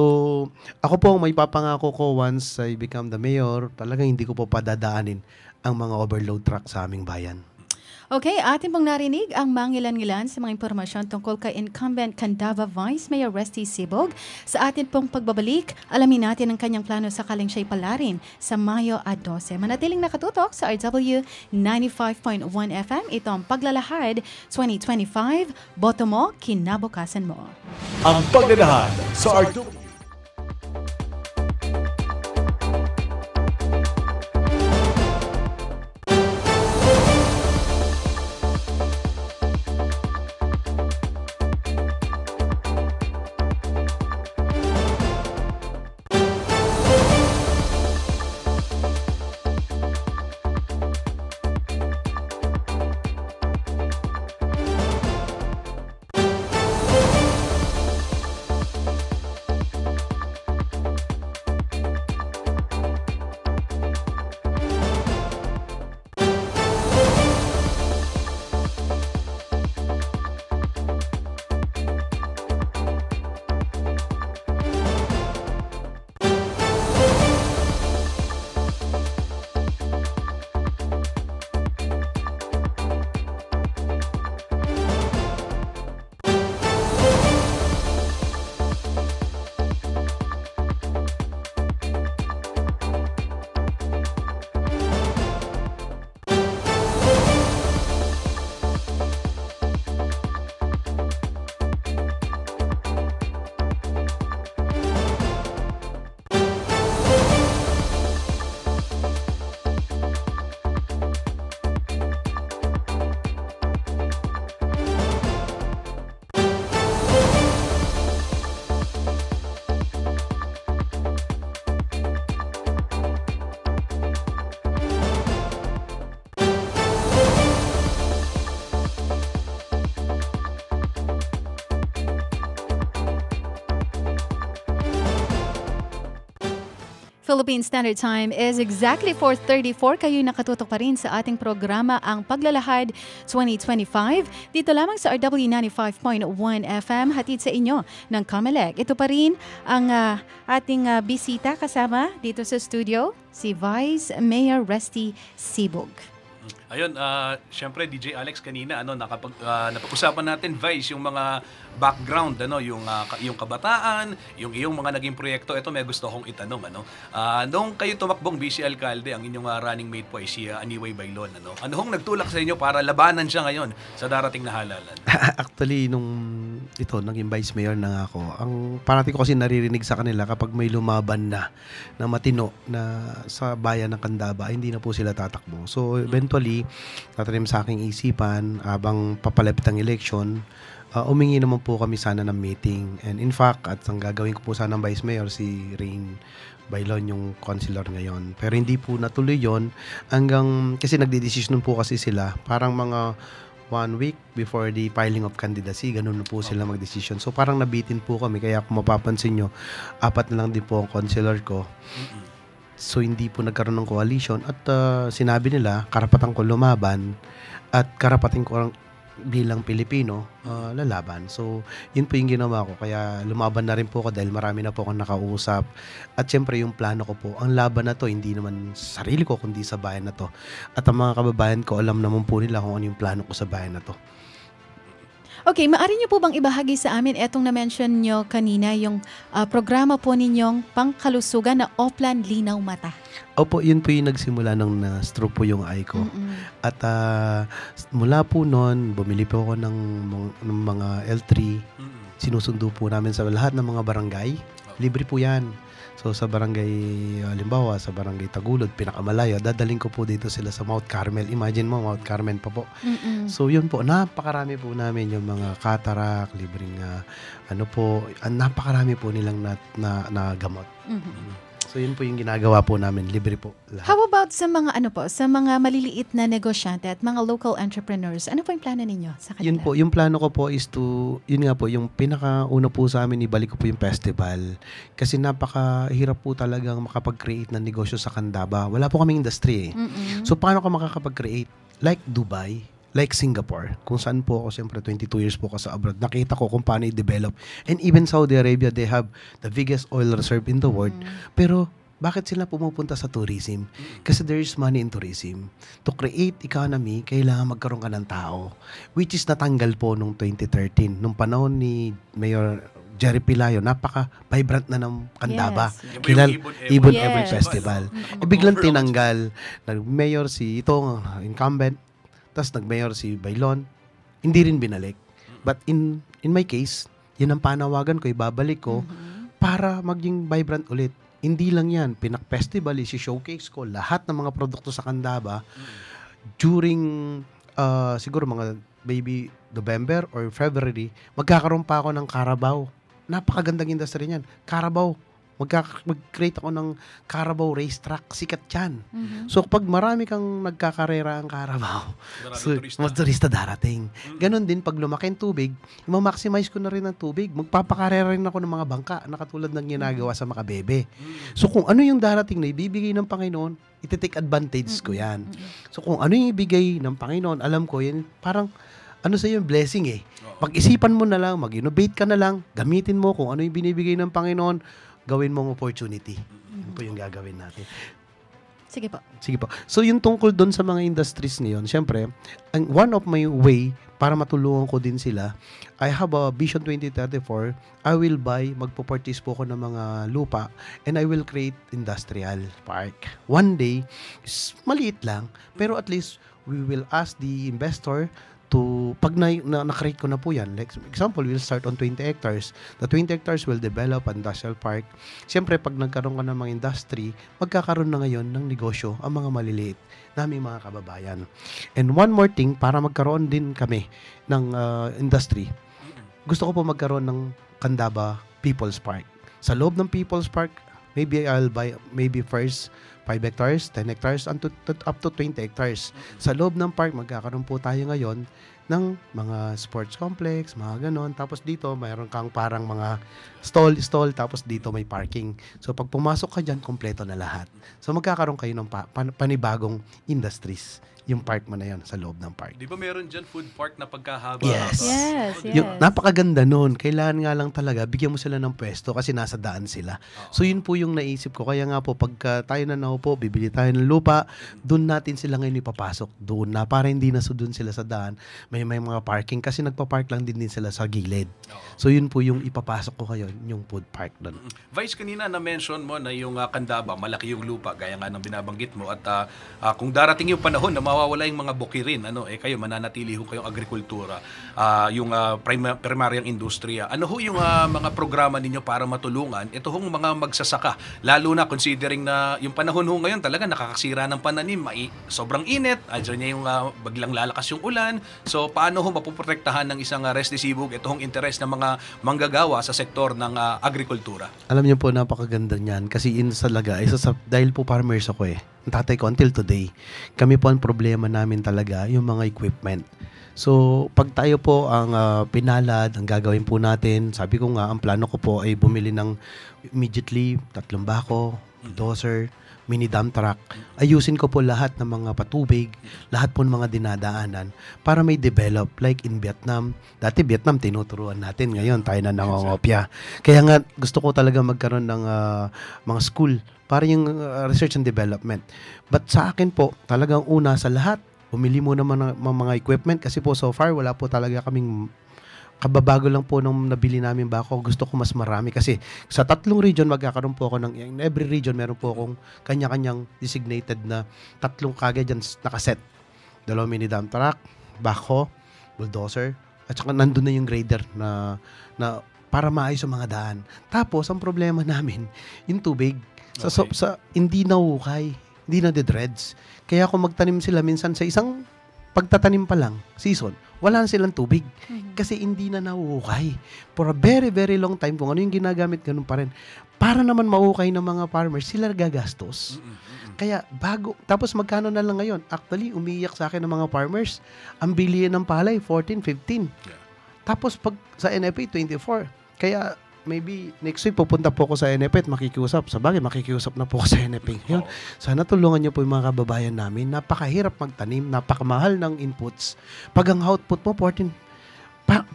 ako po may papangako ko once I become the mayor, talagang hindi ko po padadaanin ang mga overload truck sa aming bayan. Okay, atin pong narinig ang mangilan-ngilan sa mga impormasyon tungkol kay incumbent Candaba Vice Mayor Resty Sibog. Sa atin pong pagbabalik, alamin natin ang kanyang plano sakaling siya'y palarin sa Mayo 12. Manatiling nakatutok sa RW 95.1 FM. Ito ang Paglalahad 2025. Boto mo, kinabukasan mo. Ang Paglalahad sa RW. Philippine Standard Time is exactly 4:34. Kayo'y nakatutok pa rin sa ating programa ang Paglalahad 2025. Dito lamang sa RW 95.1 FM, hatid sa inyo ng COMELEC. Ito pa rin ang ating bisita kasama dito sa studio, si Vice Mayor Resty Sibog. Ayun, syempre DJ Alex kanina napag-usapan natin Vice yung mga background yung kabataan, yung iyong mga naging proyekto. Ito may gusto kong itanong nung kayo tumakbong vice alcalde, ang inyong running mate po ay si Aniway Bailon. Ano hong nagtulak sa inyo para labanan siya ngayon sa darating na halalan? Actually, nung naging vice mayor na ako, ang parati ko kasi naririnig sa kanila kapag may lumaban na matino na sa bayan ng Candaba, hindi na po sila tatakbo. So eventually, tatanim sa aking isipan habang papalapit ang election, Umingi naman po kami sana ng meeting. And in fact, at ang gagawin ko po sana ng Vice Mayor, si Rain Bailon, yung councilor ngayon. Pero hindi po natuloy yon hanggang, kasi nagdidesisyon po kasi sila, parang mga 1 week before the filing of candidacy, ganun na po sila magdesisyon. So parang nabitin po kami, kaya kung mapapansin nyo, 4 na lang din po ang councilor ko. So hindi po nagkaroon ng coalition at sinabi nila, karapatan ko lumaban at karapatan ko bilang Pilipino lalaban. So, yun po yung ginawa ko. Kaya lumaban na rin po ako dahil marami na po akong nakausap. At syempre yung plano ko po, ang laban na to, hindi naman sa sarili ko, kundi sa bayan na to. At ang mga kababayan ko, alam naman po nila kung ano yung plano ko sa bayan na to. Okay, maaari niyo po bang ibahagi sa amin etong na-mention nyo kanina, yung programa po ninyong pangkalusugan na Oplan Linaw Mata? Opo, yun po yung nagsimula nung na-stroke po yung eye ko. At mula po noon, bumili po ako ng mga L3. Sinusundo po namin sa lahat ng mga barangay. Libre po yan. So sa barangay, halimbawa sa barangay Tagulod, pinakamalayo, dadaling ko po dito sila sa Mount Carmel. Imagine mo, Mount Carmel pa po. So yun po, napakarami po namin yung mga cataract, libreng napakarami po nilang na gamot. So yun po yung ginagawa po namin, libre po lahat. How about sa mga sa mga maliliit na negosyante at mga local entrepreneurs? Ano po yung plano ninyo sa kanila? Yun po, yung plano ko po is yun nga po, yung pinakauna po sa amin, ibalik ko po yung festival. Kasi napakahirap po talagang makapag-create ng negosyo sa Candaba. Wala po kaming industry So paano ka makakapag-create? Like Dubai, like Singapore, kung saan po ako, siyempre 22 years po ako sa abroad, nakita ko kung paano i-develop. And even Saudi Arabia, they have the biggest oil reserve in the world. Pero bakit sila pumupunta sa tourism? Kasi there is money in tourism. To create economy, kailangan magkaroon ka ng tao. Which is natanggal po nung 2013. Nung panahon ni Mayor Jerry Pilayo, napaka-vibrant na ng Candaba. Yes. Kilal Ibon Yes. Every Festival. Biglang tinanggal. Nag-mayor si itong incumbent, tapos nag-mayor si Bailon, hindi rin binalik. But in my case, yun ang panawagan ko, ibabalik ko para maging vibrant ulit. Hindi lang yan, pinak-festival, isi-showcase ko lahat ng mga produkto sa Candaba during siguro mga maybe November or February, magkakaroon pa ako ng Carabao. Napakagandang industry niyan. Carabao. Mag-create ako ng Carabao racetrack. Sikat yan. So, pag marami kang nagkakarera ang Carabao, mas turista darating. Ganon din, pag lumaki ang tubig, ma-maximize ko na rin ang tubig. Magpapakarera rin ako ng mga bangka na katulad ng ginagawa sa Makabebe. So, kung ano yung darating na ibibigay ng Panginoon, iti-take advantage ko yan. So, kung ano yung ibigay ng Panginoon, alam ko, yan parang sa yung blessing eh. Pag-isipan mo na lang, mag-innovate ka na lang, gamitin mo kung ano yung binibigay ng Panginoon, gawin mong opportunity. Yun po yung gagawin natin. Sige po. Sige po. So, yung tungkol doon sa mga industries ngayon, syempre, one of my way para matulungan ko din sila, I have a Vision 2034. I will magpo-purchase po ako ng mga lupa and I will create industrial park. One day, maliit lang, pero at least we will ask the investor to, pag na-create ko na po yan, like example, we'll start on 20 hectares. The 20 hectares will develop an industrial park. Siyempre, pag nagkaroon ka ng mga industry, magkakaroon na ngayon ng negosyo ang mga maliliit naming mga kababayan. And one more thing, para magkaroon din kami ng industry, gusto ko po magkaroon ng Candaba People's Park. Sa loob ng People's Park, maybe I'll buy first 5 hectares, 10 hectares, up to 20 hectares. Sa loob ng park, magkakaroon po tayo ngayon ng mga sports complex, mga ganon. Tapos dito, mayroon kang parang mga stall, tapos dito may parking. So pag pumasok ka dyan, kompleto na lahat. So magkakaroon kayo ng panibagong industries. Yung park mo na yan sa loob ng park. Di ba meron dyan food park na pagkahaba? Yes. Yes. Yung, napakaganda nun. Kailangan nga lang talaga, bigyan mo sila ng pwesto kasi nasa daan sila. So yun po yung naisip ko. Kaya nga po, pagka tayo na naupo, bibili tayo ng lupa, doon natin sila ngayon ipapasok. Doon na, para hindi na doon sila sa daan. May mga parking kasi nagpa-park lang din sila sa gilid. So yun po yung ipapasok ko ngayon, yung food park doon. Vice, kanina na-mention mo na yung Candaba, malaki yung lupa, gaya nga ng binabanggit mo. At kung darating yung panahon na mawawala yung mga bukirin, kayo mananatili ho kayong agrikultura, yung primaryang industriya. Ano ho yung mga programa ninyo para matulungan ito hong mga magsasaka? Lalo na considering na yung panahon ho ngayon talaga nakakasira ng pananim, sobrang init, andyan niya yung biglang lalakas yung ulan. So So paano ho mapoprotektahan ng isang Restisibug itong interes ng mga manggagawa sa sektor ng agrikultura? Alam niyo po, napakaganda niyan. Kasi dahil po farmers ako ang tatay ko until today, kami po ang problema namin talaga, yung mga equipment. So, pag tayo po ang pinalad, ang gagawin po natin, sabi ko nga, ang plano ko po ay bumili ng immediately 3 bako, dozer, mini dump truck. Ayusin ko po lahat ng mga patubig, lahat po ng mga dinadaanan para may develop. Like in Vietnam. Dati Vietnam, tinuturuan natin. Ngayon, tayo na nangongopya. Kaya nga, gusto ko talaga magkaroon ng mga school para yung research and development. But sa akin po, talagang una sa lahat, bumili muna ng mga equipment kasi po so far, wala po talaga kaming kababago lang po nung nabili namin bako. Gusto ko mas marami kasi sa 3 region magkakaroon po ako in every region meron po akong kanya-kanyang designated na 3 kagad dyan nakaset. 2 mini dump truck, bako, bulldozer, at saka nandun na yung grader na para maayos ang mga daan. Tapos ang problema namin, yung tubig sa hindi na hukay, hindi na dreads. Kaya kung magtanim sila minsan sa isang pagtatanim pa lang, season, wala na silang tubig. Kasi hindi na nahuhukay. For a very, very long time, kung ano yung ginagamit, ganun pa rin. Para naman mahuhukay ng mga farmers, sila gagastos. Kaya tapos magkano na lang ngayon? Actually, umiiyak sa akin ng mga farmers. Ang bilihan ng palay, 14, 15. Tapos pag sa NFA, 24. Kaya maybe next week pupunta po ako sa NFA at makikiusap. Sabagay, makikiusap na po ako sa NFA. Yun. Sana tulungan niyo po yung mga kababayan namin. Napakahirap magtanim, napakamahal ng inputs. Pag ang output mo, 14,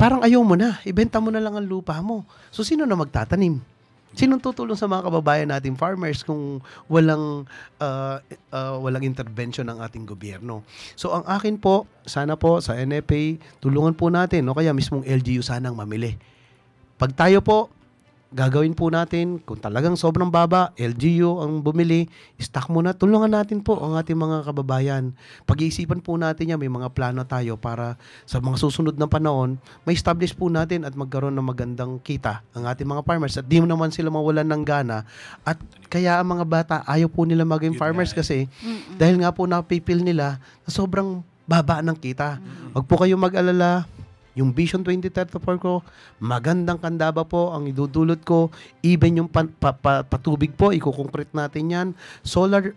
parang ayaw mo na. Ibenta mo na lang ang lupa mo. So, sino na magtatanim? Sinong tutulong sa mga kababayan natin farmers kung walang intervention ng ating gobyerno? So, ang akin po, sana po sa NFA, tulungan po natin. No? Kaya mismong LGU sanang mamili. Pag tayo po, gagawin po natin, kung talagang sobrang baba, LGU ang bumili, stock muna, tulungan natin po ang ating mga kababayan. Pag-iisipan po natin yan, may mga plano tayo para sa mga susunod na panahon, may establish po natin at magkaroon ng magandang kita ang ating mga farmers. At di mo naman sila mawalan ng gana. At kaya ang mga bata, ayaw po nila maging farmers kasi dahil nga po napipil nila na sobrang baba ng kita. Wag po kayong mag-alala. Yung Vision 2034 ko, magandang kandaba po ang idudulot ko. Even yung patubig po, iko-concrete natin yan. Solar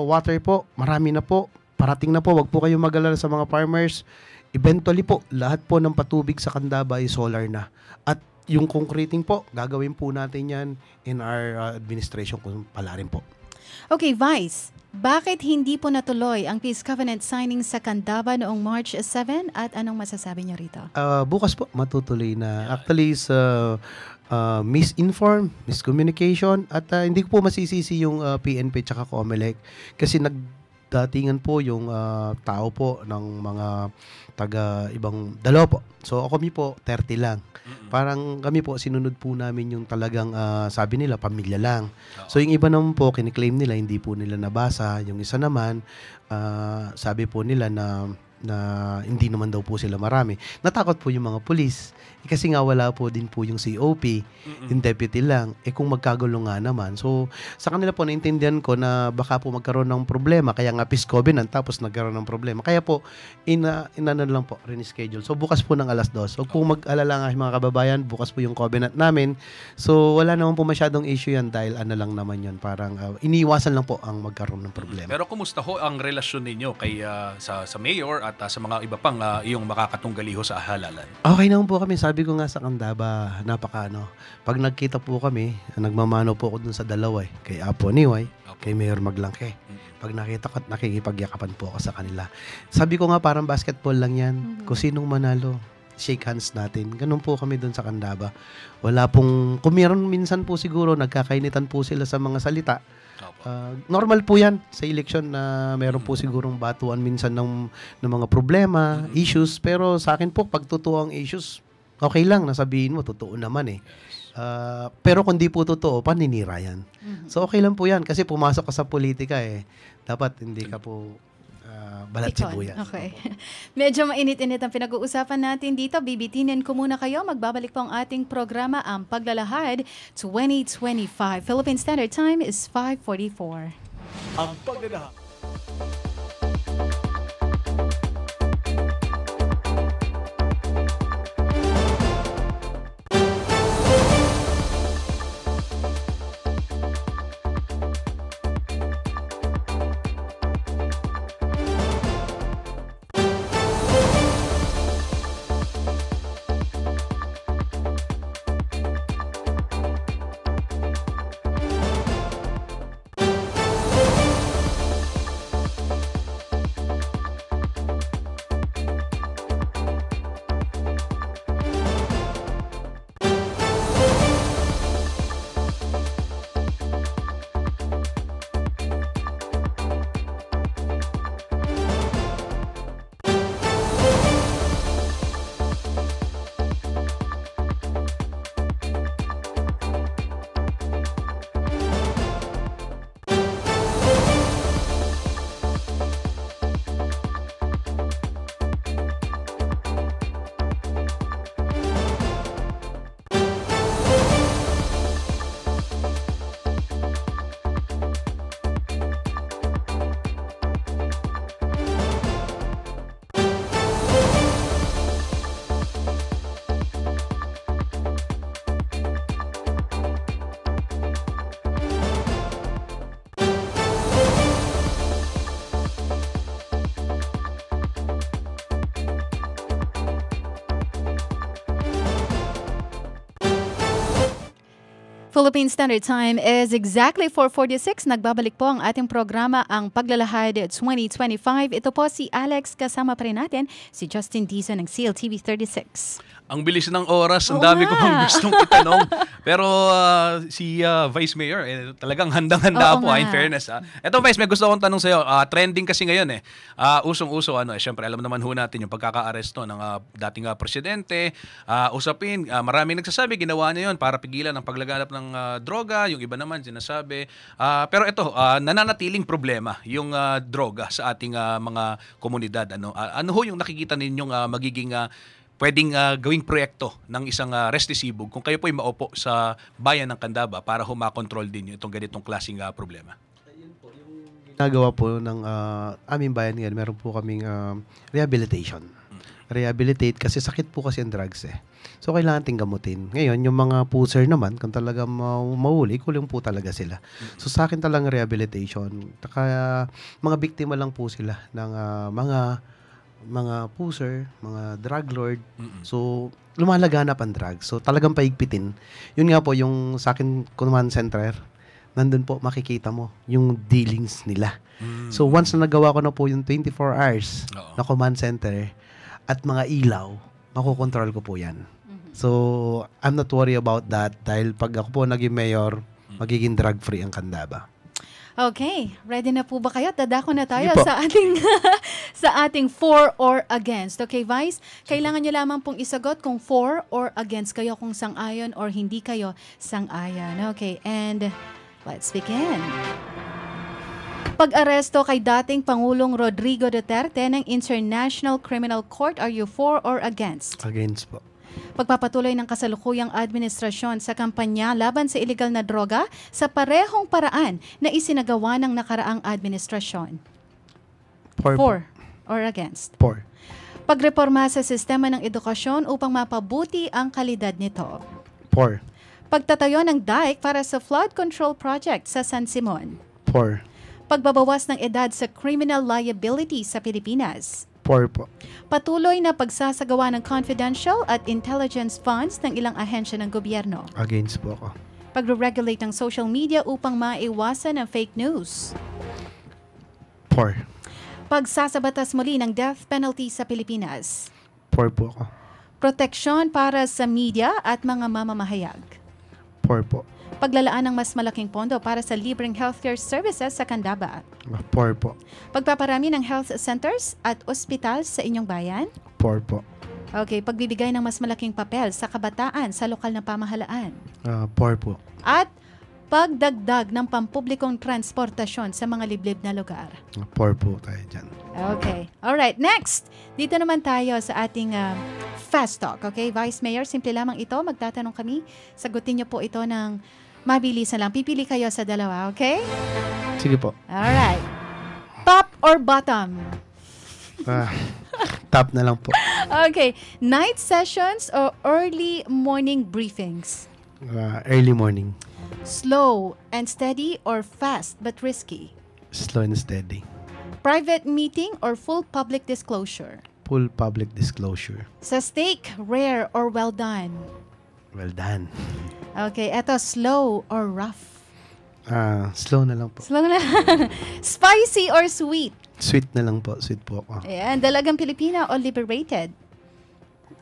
water po, marami na po. Parating na po, wag po kayong mag-alala sa mga farmers. Eventually po, lahat po ng patubig sa kandaba ay solar na. At yung concreting po, gagawin po natin yan in our administration kung pala rin po. Okay, Vice. Bakit hindi po natuloy ang Peace Covenant signing sa Candaba noong March 7 at anong masasabi niyo rito? Bukas po matutuloy na. Actually, sa miscommunication at hindi ko po masisisi yung PNP tsaka COMELEC kasi nagdatingan po yung tao po ng mga taga ibang dalawa po. So kami po 30 lang. Parang kami po sinunod po namin yung talagang sabi nila pamilya lang. So yung iba naman po kiniklaim nila hindi po nila nabasa. Yung isa naman sabi po nila na hindi naman daw po sila marami. Natakot po yung mga pulis. Kasi nga wala po din po yung COP, yung deputy lang. Kung magkagulo nga naman. So, sa kanila po naintindihan ko na baka po magkaroon ng problema. Kaya nga Peace Covenant tapos nagkaroon ng problema. Kaya po, inano lang po, reschedule. So, bukas po ng 2:00. So, kung mag-alala nga mga kababayan, bukas po yung covenant namin. So, wala naman po masyadong issue yan dahil ano lang naman yun. Parang iniiwasan lang po ang magkaroon ng problema. Pero kumusta ho ang relasyon ninyo kay sa mayor at sa mga iba pang iyong makakatunggali ho sa halalan? Okay naman po kami. Sabi ko nga sa Candaba, pag nagkita po kami, nagmamano po ako dun sa dalawa kay Apo Niway, kay Mayor Maglangke. Pag nakita ko at nakikipagyakapan po ako sa kanila. Sabi ko nga parang basketball lang yan. Kung sinong manalo, shake hands natin. Ganun po kami dun sa Candaba. Wala pong, kung meron minsan po siguro, nagkakainitan po sila sa mga salita. Normal po yan sa election na meron po sigurong batuan minsan ng mga problema, issues. Pero sa akin po, pag totoo ang issues, okay lang, nasabihin mo, totoo naman pero kung di po totoo, paninira yan. So okay lang po yan kasi pumasok ka sa politika dapat hindi ka po balat sibuyas. Okay. Medyo mainit-init ang pinag-uusapan natin dito. Bibitinin ko muna kayo. Magbabalik po ang ating programa, ang Paglalahad 2025. Philippine Standard Time is 5:44. Ang Paglalahad. Philippine Standard Time is exactly 4:46. Nagbabalik po ang ating programa, ang Paglalahad 2025. Ito po si Alex, kasama pa rin natin si Justin Dizon ng CLTV 36. Ang bilis ng oras, ang Oo dami ko nga. pang gustong itanong. Pero si Vice Mayor, talagang handang-handa Oo po, nga. in fairness. Ito Vice, may gusto akong tanong sa'yo. Trending kasi ngayon usong-uso, syempre alam naman ho natin yung pagkaka-aresto ng dating presidente. Usapin, maraming nagsasabi, ginawa niya yun para pigilan ang paglaganap ng droga. Yung iba naman sinasabi. Pero ito, nananatiling problema yung droga sa ating mga komunidad. Ano ho yung nakikita ninyong magiging pwedeng gawing proyekto ng isang restisibog kung kayo po ay maupo sa bayan ng Candaba para makontrol din yung itong ganitong klaseng problema? Ginagawa po ng aming bayan ngayon, meron po kaming rehabilitation. Rehabilitate kasi sakit po kasi ang drugs eh. So kailangan ting gamutin. Ngayon, yung mga puser naman, kung talaga mahuli, kulong po talaga sila. So sa akin talagang rehabilitation. Kaya mga biktima lang po sila ng mga puser, mga drug lord. So, lumalaganap ang drugs. So, talagang paigpitin. Yun nga po, yung sa akin command center, nandun po makikita mo yung dealings nila. So, once na nagawa ko na po yung 24 hours na command center at mga ilaw, makokontrol ko po yan. So, I'm not worried about that dahil pag ako po naging mayor, magiging drug-free ang Candaba. Okay, ready na po ba kayo? Dadako na tayo Hindi po. sa ating sa ating for or against. Okay, Vice? Kailangan niyo lamang pong isagot kung for or against kayo, kung sang-ayon or hindi kayo sang-ayon. Okay, and let's begin. Pag-aresto kay dating Pangulong Rodrigo Duterte ng International Criminal Court, are you for or against? Against po. Pagpapatuloy ng kasalukuyang administrasyon sa kampanya laban sa iligal na droga sa parehong paraan na isinagawa ng nakaraang administrasyon. For or against? For. Pagreporma sa sistema ng edukasyon upang mapabuti ang kalidad nito. For. Pagtatayo ng dike para sa flood control project sa San Simon. For. Pagbabawas ng edad sa criminal liability sa Pilipinas. For po. Patuloy na pagsasagawa ng confidential at intelligence funds ng ilang ahensya ng gobyerno. Against po ako. Pagre-regulate ng social media upang maiwasan ang fake news. For. Pagsasabatas muli ng death penalty sa Pilipinas. For po ako. Proteksyon para sa media at mga mamamahayag. For po. Paglalaan ng mas malaking pondo para sa libreng healthcare services sa Candaba. For po. Pagpaparami ng health centers at ospital sa inyong bayan. For po. Okay, pagbibigay ng mas malaking papel sa kabataan sa lokal na pamahalaan. For po. At pagdagdag ng pampublikong transportasyon sa mga liblib na lugar. For po tayo dyan. Okay. Alright, next. Dito naman tayo sa ating fast talk. Okay, Vice Mayor, simple lamang ito. Magtatanong kami. Sagutin niyo po ito ng mabilisan lang. Pipili kayo sa dalawa, okay? Sige po. Alright. Top or bottom? Top na lang po. Okay. Night sessions or early morning briefings? Early morning. Slow and steady or fast but risky? Slow and steady. Private meeting or full public disclosure? Full public disclosure. Sa steak, rare or well done? Well done. Okay, eto slow or rough? Slow na lang po. Slow na. Spicy or sweet? Sweet na lang po. Sweet po ako. Ayan, dalagang Pilipina o liberated?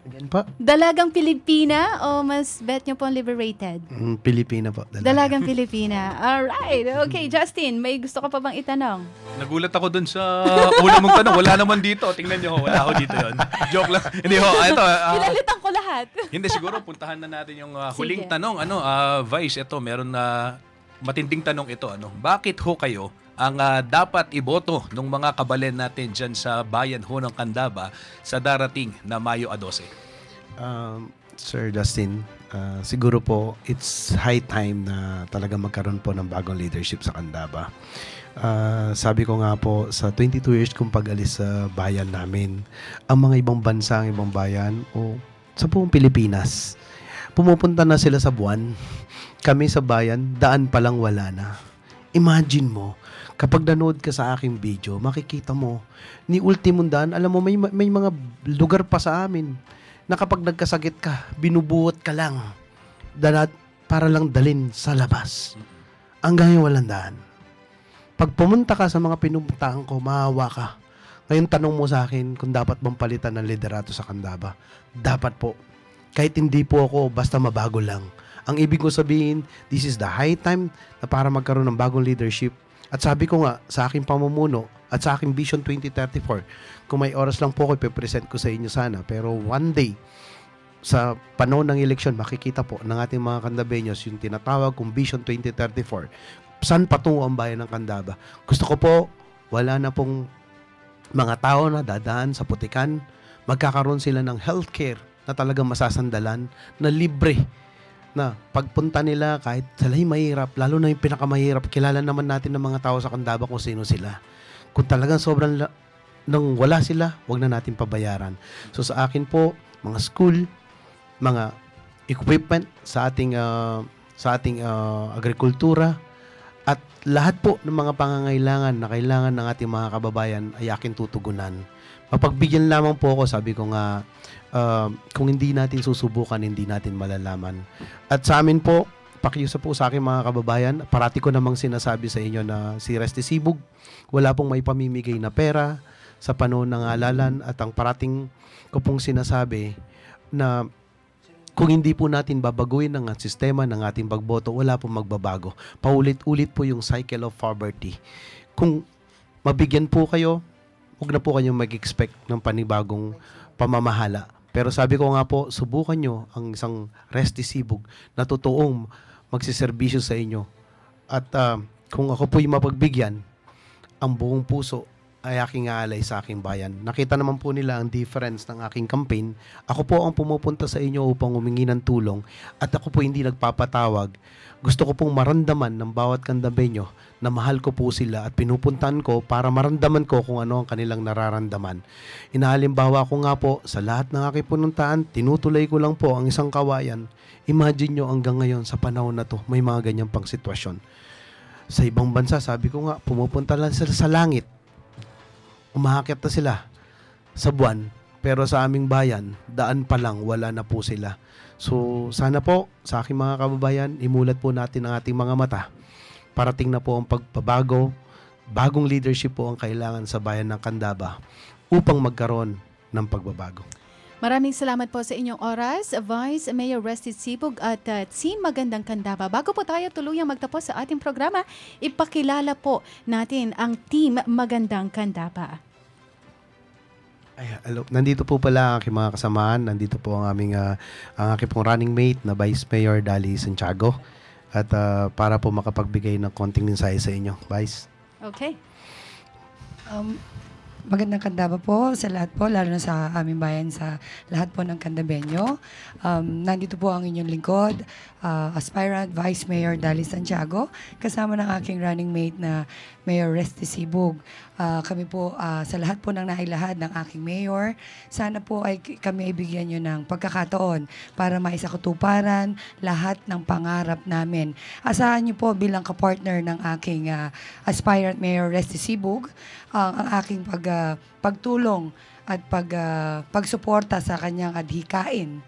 Again pa? Dalagang Pilipina o mas bet nyo po ang liberated? Pilipina po. Dalagang Pilipina. Alright. Okay, Justin, may gusto ka pa bang itanong? Nagulat ako dun sa una mong tanong. Wala naman dito. Tingnan nyo, wala ako dito yon. Joke lang. Hindi ho, ito. Pinalitan ko lahat. Hindi, siguro puntahan na natin yung huling Sige. tanong. Vice, ito, meron na matinding tanong ito. Bakit ho kayo ang dapat iboto ng mga kabalen natin dyan sa bayan ho ng Candaba sa darating na Mayo 12? Sir Justin, siguro po it's high time na talaga magkaroon po ng bagong leadership sa Candaba. Sabi ko nga po, sa 22 years kong pag-alis sa bayan namin, ang mga ibang bansa, ang ibang bayan, o sa buong Pilipinas, pumupunta na sila sa buwan. Kami sa bayan, daan pa lang wala na. Imagine mo, kapag nanood ka sa aking video, makikita mo, ni Ultimong Daan, alam mo, may mga lugar pa sa amin na kapag nagkasakit ka, binubuhat ka lang. para lang dalin sa labas. Hanggang yung walang daan. Pag pumunta ka sa mga pinupuntahan ko, maawa ka. Ngayon tanong mo sa akin kung dapat bang palitan ng liderato sa Candaba. Dapat po. Kahit hindi po ako, basta mabago lang. Ang ibig ko sabihin, this is the high time na para magkaroon ng bagong leadership. At sabi ko nga, sa aking pamumuno at sa aking Vision 2034, kung may oras lang po ako, ipipresent ko sa inyo sana. Pero one day, sa panahon ng eleksyon, makikita po ng ating mga Candabeños yung tinatawag kong Vision 2034. Saan patungo ang bayan ng Candaba? Gusto ko po, wala na pong mga tao na dadaan sa putikan. Magkakaroon sila ng healthcare na talagang masasandalan, na libre, na pagpunta nila kahit sila'y mahirap, lalo na yung pinakamahirap, kilala naman natin ng mga tao sa Candaba kung sino sila. Kung talagang sobrang nang wala sila, wag na natin pabayaran. So sa akin po, mga school, mga equipment sa ating agrikultura, at lahat po ng mga pangangailangan na kailangan ng ating mga kababayan ay aking tutugunan. Mapagbigyan lamang po ako, sabi ko nga, kung hindi natin susubukan, hindi natin malalaman. At sa amin po, pakiusa po sa aking mga kababayan, parati ko namang sinasabi sa inyo na si Resty Sibug, wala pong may pamimigay na pera sa panahon ng halalan, at ang parating ko pong sinasabi na kung hindi po natin babaguhin ang sistema ng ating pagboto, wala pong magbabago. Paulit-ulit po yung cycle of poverty. Kung mabigyan po kayo, huwag na po kayong mag-expect ng panibagong pamamahala. Pero sabi ko nga po, subukan nyo ang isang Resty Sibug na totoong magsiservisyo sa inyo. At kung ako po'y mapagbigyan, ang buong puso ay aking aalay sa aking bayan. Nakita naman po nila ang difference ng aking campaign. Ako po ang pumupunta sa inyo upang humingi ng tulong, at ako po hindi nagpapatawag. Gusto ko pong maramdaman ng bawat Candabeño na mahal ko po sila at pinupuntahan ko para maramdaman ko kung ano ang kanilang nararamdaman. Inahalimbawa ko nga po, sa lahat ng aking pununtahan, tinutulay ko lang po ang isang kawayan. Imagine nyo hanggang ngayon sa panahon na to, may mga ganyang pang sitwasyon. Sa ibang bansa, sabi ko nga, pumupunta lang sila sa langit. Umahakit na sila sa buwan, pero sa aming bayan, daan pa lang, wala na po sila. So, sana po, sa aking mga kababayan, imulat po natin ang ating mga mata. Parating na po ang pagbabago, bagong leadership po ang kailangan sa bayan ng Candaba upang magkaroon ng pagbabago. Maraming salamat po sa inyong oras, Vice Mayor Resty Sibug at Team Magandang Candaba. Bago po tayo tuluyang magtapos sa ating programa, ipakilala po natin ang Team Magandang Candaba. Ay, hello. Nandito po pala ang aking mga kasamahan. Nandito po ang aking pong running mate na Vice Mayor Dali Santiago. At para po makapagbigay ng konting mensahe sa inyo. Vice. Okay. Magandang Candaba po sa lahat po, lalo na sa aming bayan, sa lahat po ng Candabeño. Nandito po ang inyong lingkod, aspirant Vice Mayor Dali Santiago, kasama ng aking running mate na Mayor Resty Sibug. Kami po, sa lahat po ng nailahad ng aking mayor, sana po ay kami ay bigyan nyo ng pagkakataon para maisakutuparan lahat ng pangarap namin. Asahan nyo po bilang kapartner ng aking aspirant Mayor Resty Sibug, ang aking pagtulong at pagsuporta sa kanyang adhikain.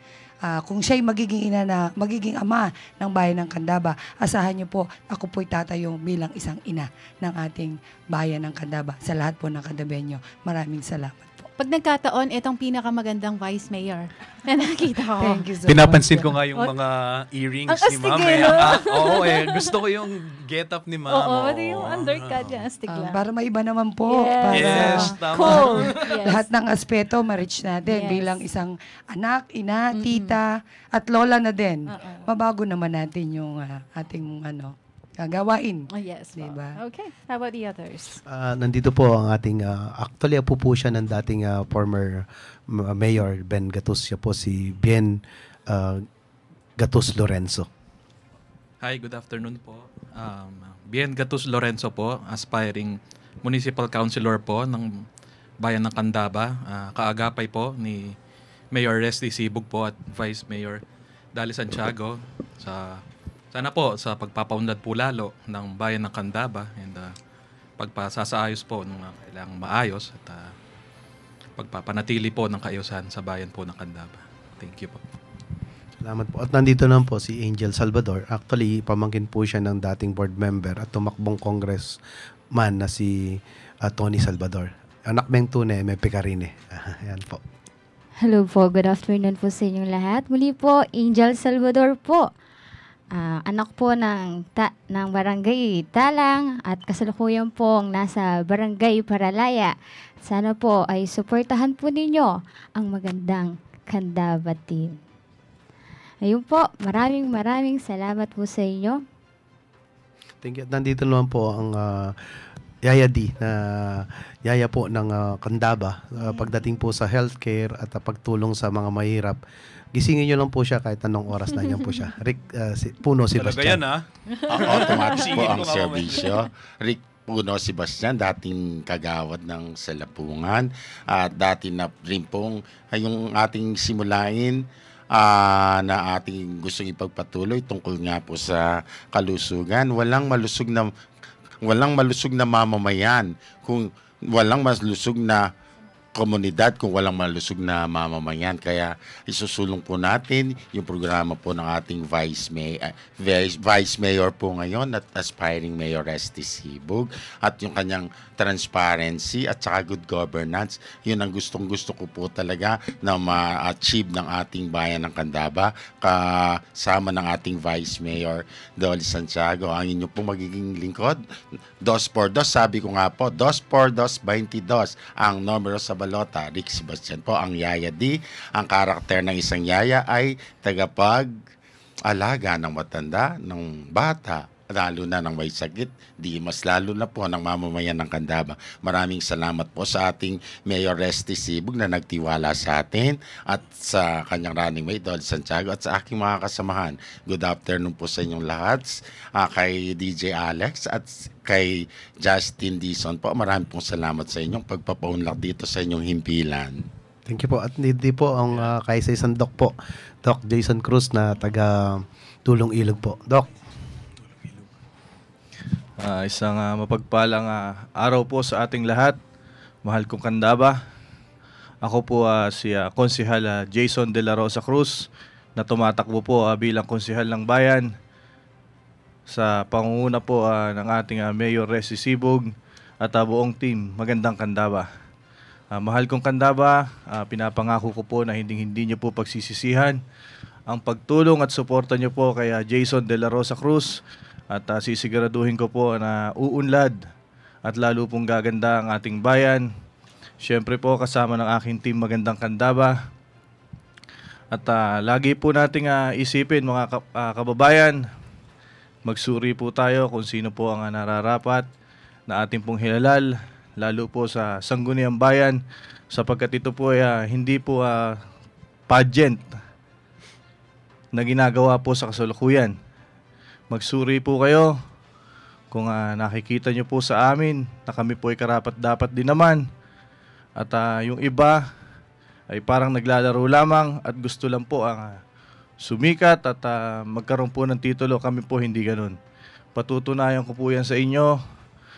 Kung siya'y magiging ama ng bayan ng Candaba, asahan niyo po, ako po'y tatayo bilang isang ina ng ating bayan ng Candaba. Sa lahat po ng Candabeño, maraming salamat po. Pag nagkataon, itong pinakamagandang Vice Mayor na nakita ko. Thank you so Pinapansin much. ko nga yung mga earrings Ang ni Ma'am. astig, no? Oo, gusto ko yung get up ni Ma'am. Oo, pati yung undercut niya, astig lang. Para maiba naman po. Yes. Para Yes, tama. Cool. Yes. lahat ng aspeto ma-reach natin Yes. bilang isang anak, ina, tita, at lola na din. Oo. Mabago naman natin yung ating gawain. Oh, yes. Po. Diba? Okay. How about the others? Nandito po ang ating, actually apo po siya ng dating former Mayor Ben Gatus. Siya po si Bien Gatus Lorenzo. Hi, good afternoon po. Bien Gatus Lorenzo po, aspiring municipal councilor po ng bayan ng Candaba. Kaagapay po ni Mayor Resty Sibug po at Vice Mayor Dali Santiago sana po sa pagpapaunlad po lalo ng bayan ng Candaba and pagpasasaayos po ng kailangang maayos at pagpapanatili po ng kaayusan sa bayan po ng Candaba. Thank you po. Salamat po. At nandito naman po si Angel Salvador. Actually, pamangkin po siya ng dating board member at tumakbong congressman na si Tony Salvador. Anak ng tunay, may pekarine. Ayan po. Hello po, good afternoon po sa inyong lahat. Muli po, Angel Salvador po. Anak po ng Barangay Talang at kasalukuyan pong nasa Barangay Paralaya. Sana po ay suportahan po ninyo ang magandang Candaba team. Ayun po, maraming salamat po sa inyo. Thank you. Nandito naman po ang Yaya D na yaya po ng Candaba pagdating po sa healthcare at pagtulong sa mga mahirap. Gisingin nyo lang po siya kahit anong oras na po siya. Rick Puno Sebastian. Talaga yan, Automatic po ang Gisingin ko serbisyo. Rick Puno Sebastian, dating kagawad ng Salapungan. At dati na rin pong yung ating simulain na ating gustong ipagpatuloy tungkol nga po sa kalusugan. Walang malusog na mamamayan kung walang malusog na komunidad kung walang malusog na mamamayan. Kaya isusulong po natin yung programa po ng ating Vice Mayor po ngayon at aspiring Mayor Esty Sibug at yung kanyang transparency at saka good governance. Yun ang gustong-gusto ko po talaga na ma-achieve ng ating bayan ng Candaba kasama ng ating Vice Mayor Dolly Santiago. Ang inyo pong magiging lingkod, 2x2, sabi ko nga po, 2x2, 22 ang numero sa balota. Rick Sebastian po ang Yaya D. Ang karakter ng isang yaya ay tagapag-alaga ng matanda, ng bata, lalo na ng may sakit, di mas lalo na po ng mamamayan ng Candaba. Maraming salamat po sa ating Mayor Esty Sibug na nagtiwala sa atin at sa kanyang running mate, Dolly Santiago, at sa aking mga kasamahan. Good afternoon po sa inyong lahat. Kay DJ Alex at kay Justin Dizon po. Maraming pong salamat sa inyong pagpapaunlak dito sa inyong himpilan. Thank you po. At hindi po ang kaisa-isang Doc po. Doc Jason Cruz na taga Tulong Ilog po. Doc. Isang mapagpalang araw po sa ating lahat. Mahal kong Candaba. Ako po si Konsehal Jason De La Rosa Cruz na tumatakbo po bilang konsehal ng bayan sa pangunguna po ng ating Mayor Esty Sibug at buong team Magandang Candaba. Mahal kong Candaba, pinapangako ko po na hindi niyo po pagsisisihan ang pagtulong at suporta niyo po kay Jason De La Rosa Cruz. At sisiguraduhin ko po na uunlad at lalo pong gaganda ang ating bayan. Siyempre po kasama ng aking team Magandang Candaba. At lagi po nating isipin mga kababayan, magsuri po tayo kung sino po ang nararapat na ating pong hilalal, lalo po sa Sangguniang Bayan, sapagkat ito po ay hindi po pageant na ginagawa po sa kasalukuyan. Magsuri po kayo kung nakikita nyo po sa amin na kami po ay karapat-dapat din naman. At yung iba ay parang naglalaro lamang at gusto lang po ang sumikat at magkaroon po ng titulo. Kami po hindi ganun. Patutunayan ko po yan sa inyo.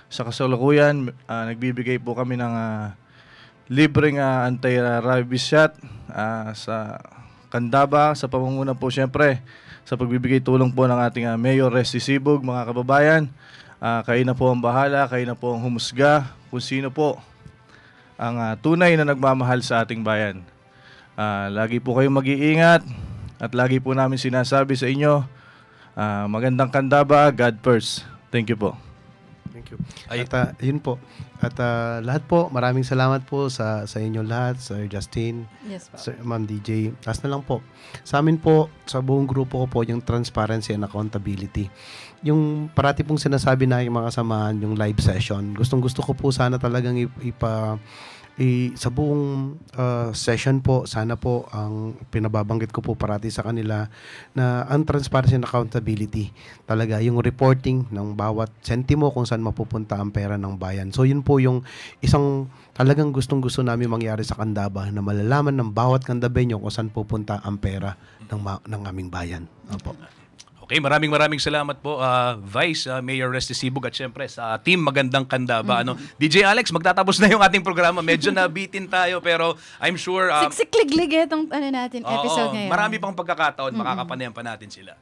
Sa kasalukuyan, nagbibigay po kami ng libreng anti-rabies shot sa Candaba sa pamumuno po siyempre sa pagbibigay tulong po ng ating Mayor Esty Sibug. Mga kababayan, kayo na po ang bahala, kayo na po ang humusga kung sino po ang tunay na nagmamahal sa ating bayan. Lagi po kayong mag-iingat at lagi po namin sinasabi sa inyo, Magandang Candaba, God first. Thank you po. Thank you. At yun po. At lahat po, maraming salamat po sa inyong lahat, Sir Justin, Yes po. Sir Ma'am DJ. Last na lang po. Sa amin po, sa buong grupo ko po, yung transparency and accountability. Yung parati pong sinasabi na yung mga kasamahan, yung live session. Gustong-gusto ko po sana talagang sa buong session po, sana po ang pinababanggit ko po parati sa kanila na ang transparency and accountability. Talaga yung reporting ng bawat sentimo kung saan mapupunta ang pera ng bayan. So yun po yung isang talagang gustong-gusto namin mangyari sa Candaba, na malalaman ng bawat Candabeño kung saan pupunta ang pera ng aming bayan. Opo. Okay, maraming salamat po Vice Mayor Resty Sibug at syempre sa team Magandang Kandaba. DJ Alex, magtatapos na yung ating programa. Medyo nabitin tayo pero I'm sure Siksik-liglig itong episode ngayon. Marami pang pagkakataon, makakapanayan pa natin sila.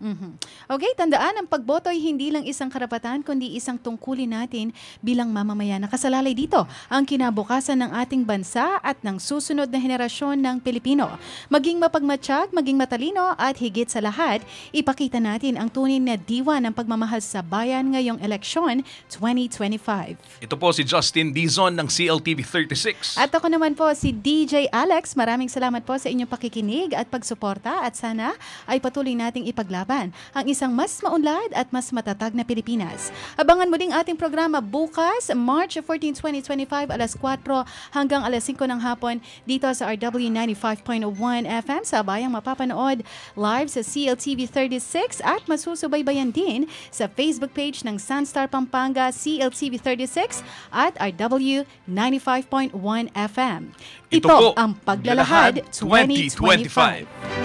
Okay, tandaan, ang pagboto ay hindi lang isang karapatan kundi isang tungkulin natin bilang mamamayan. Nakasalalay dito ang kinabukasan ng ating bansa at ng susunod na henerasyon ng Pilipino. Maging mapagmatsyag, maging matalino at higit sa lahat, ipakita natin ang tunay na diwa ng pagmamahal sa bayan ngayong eleksyon 2025. Ito po si Justin Dizon ng CLTV 36. At ako naman po si DJ Alex. Maraming salamat po sa inyong pakikinig at pagsuporta at sana ay patuloy nating ipaglaban ang isang mas maunlad at mas matatag na Pilipinas. Abangan mo din ating programa bukas, March 14, 2025, alas 4 hanggang alas 5 ng hapon dito sa RW 95.1 FM sa bayang mapapanood live sa CLTV 36 at masusubaybayan din sa Facebook page ng Sunstar Pampanga CLTV 36 at RW 95.1 FM. Ito po ang Paglalahad 2025.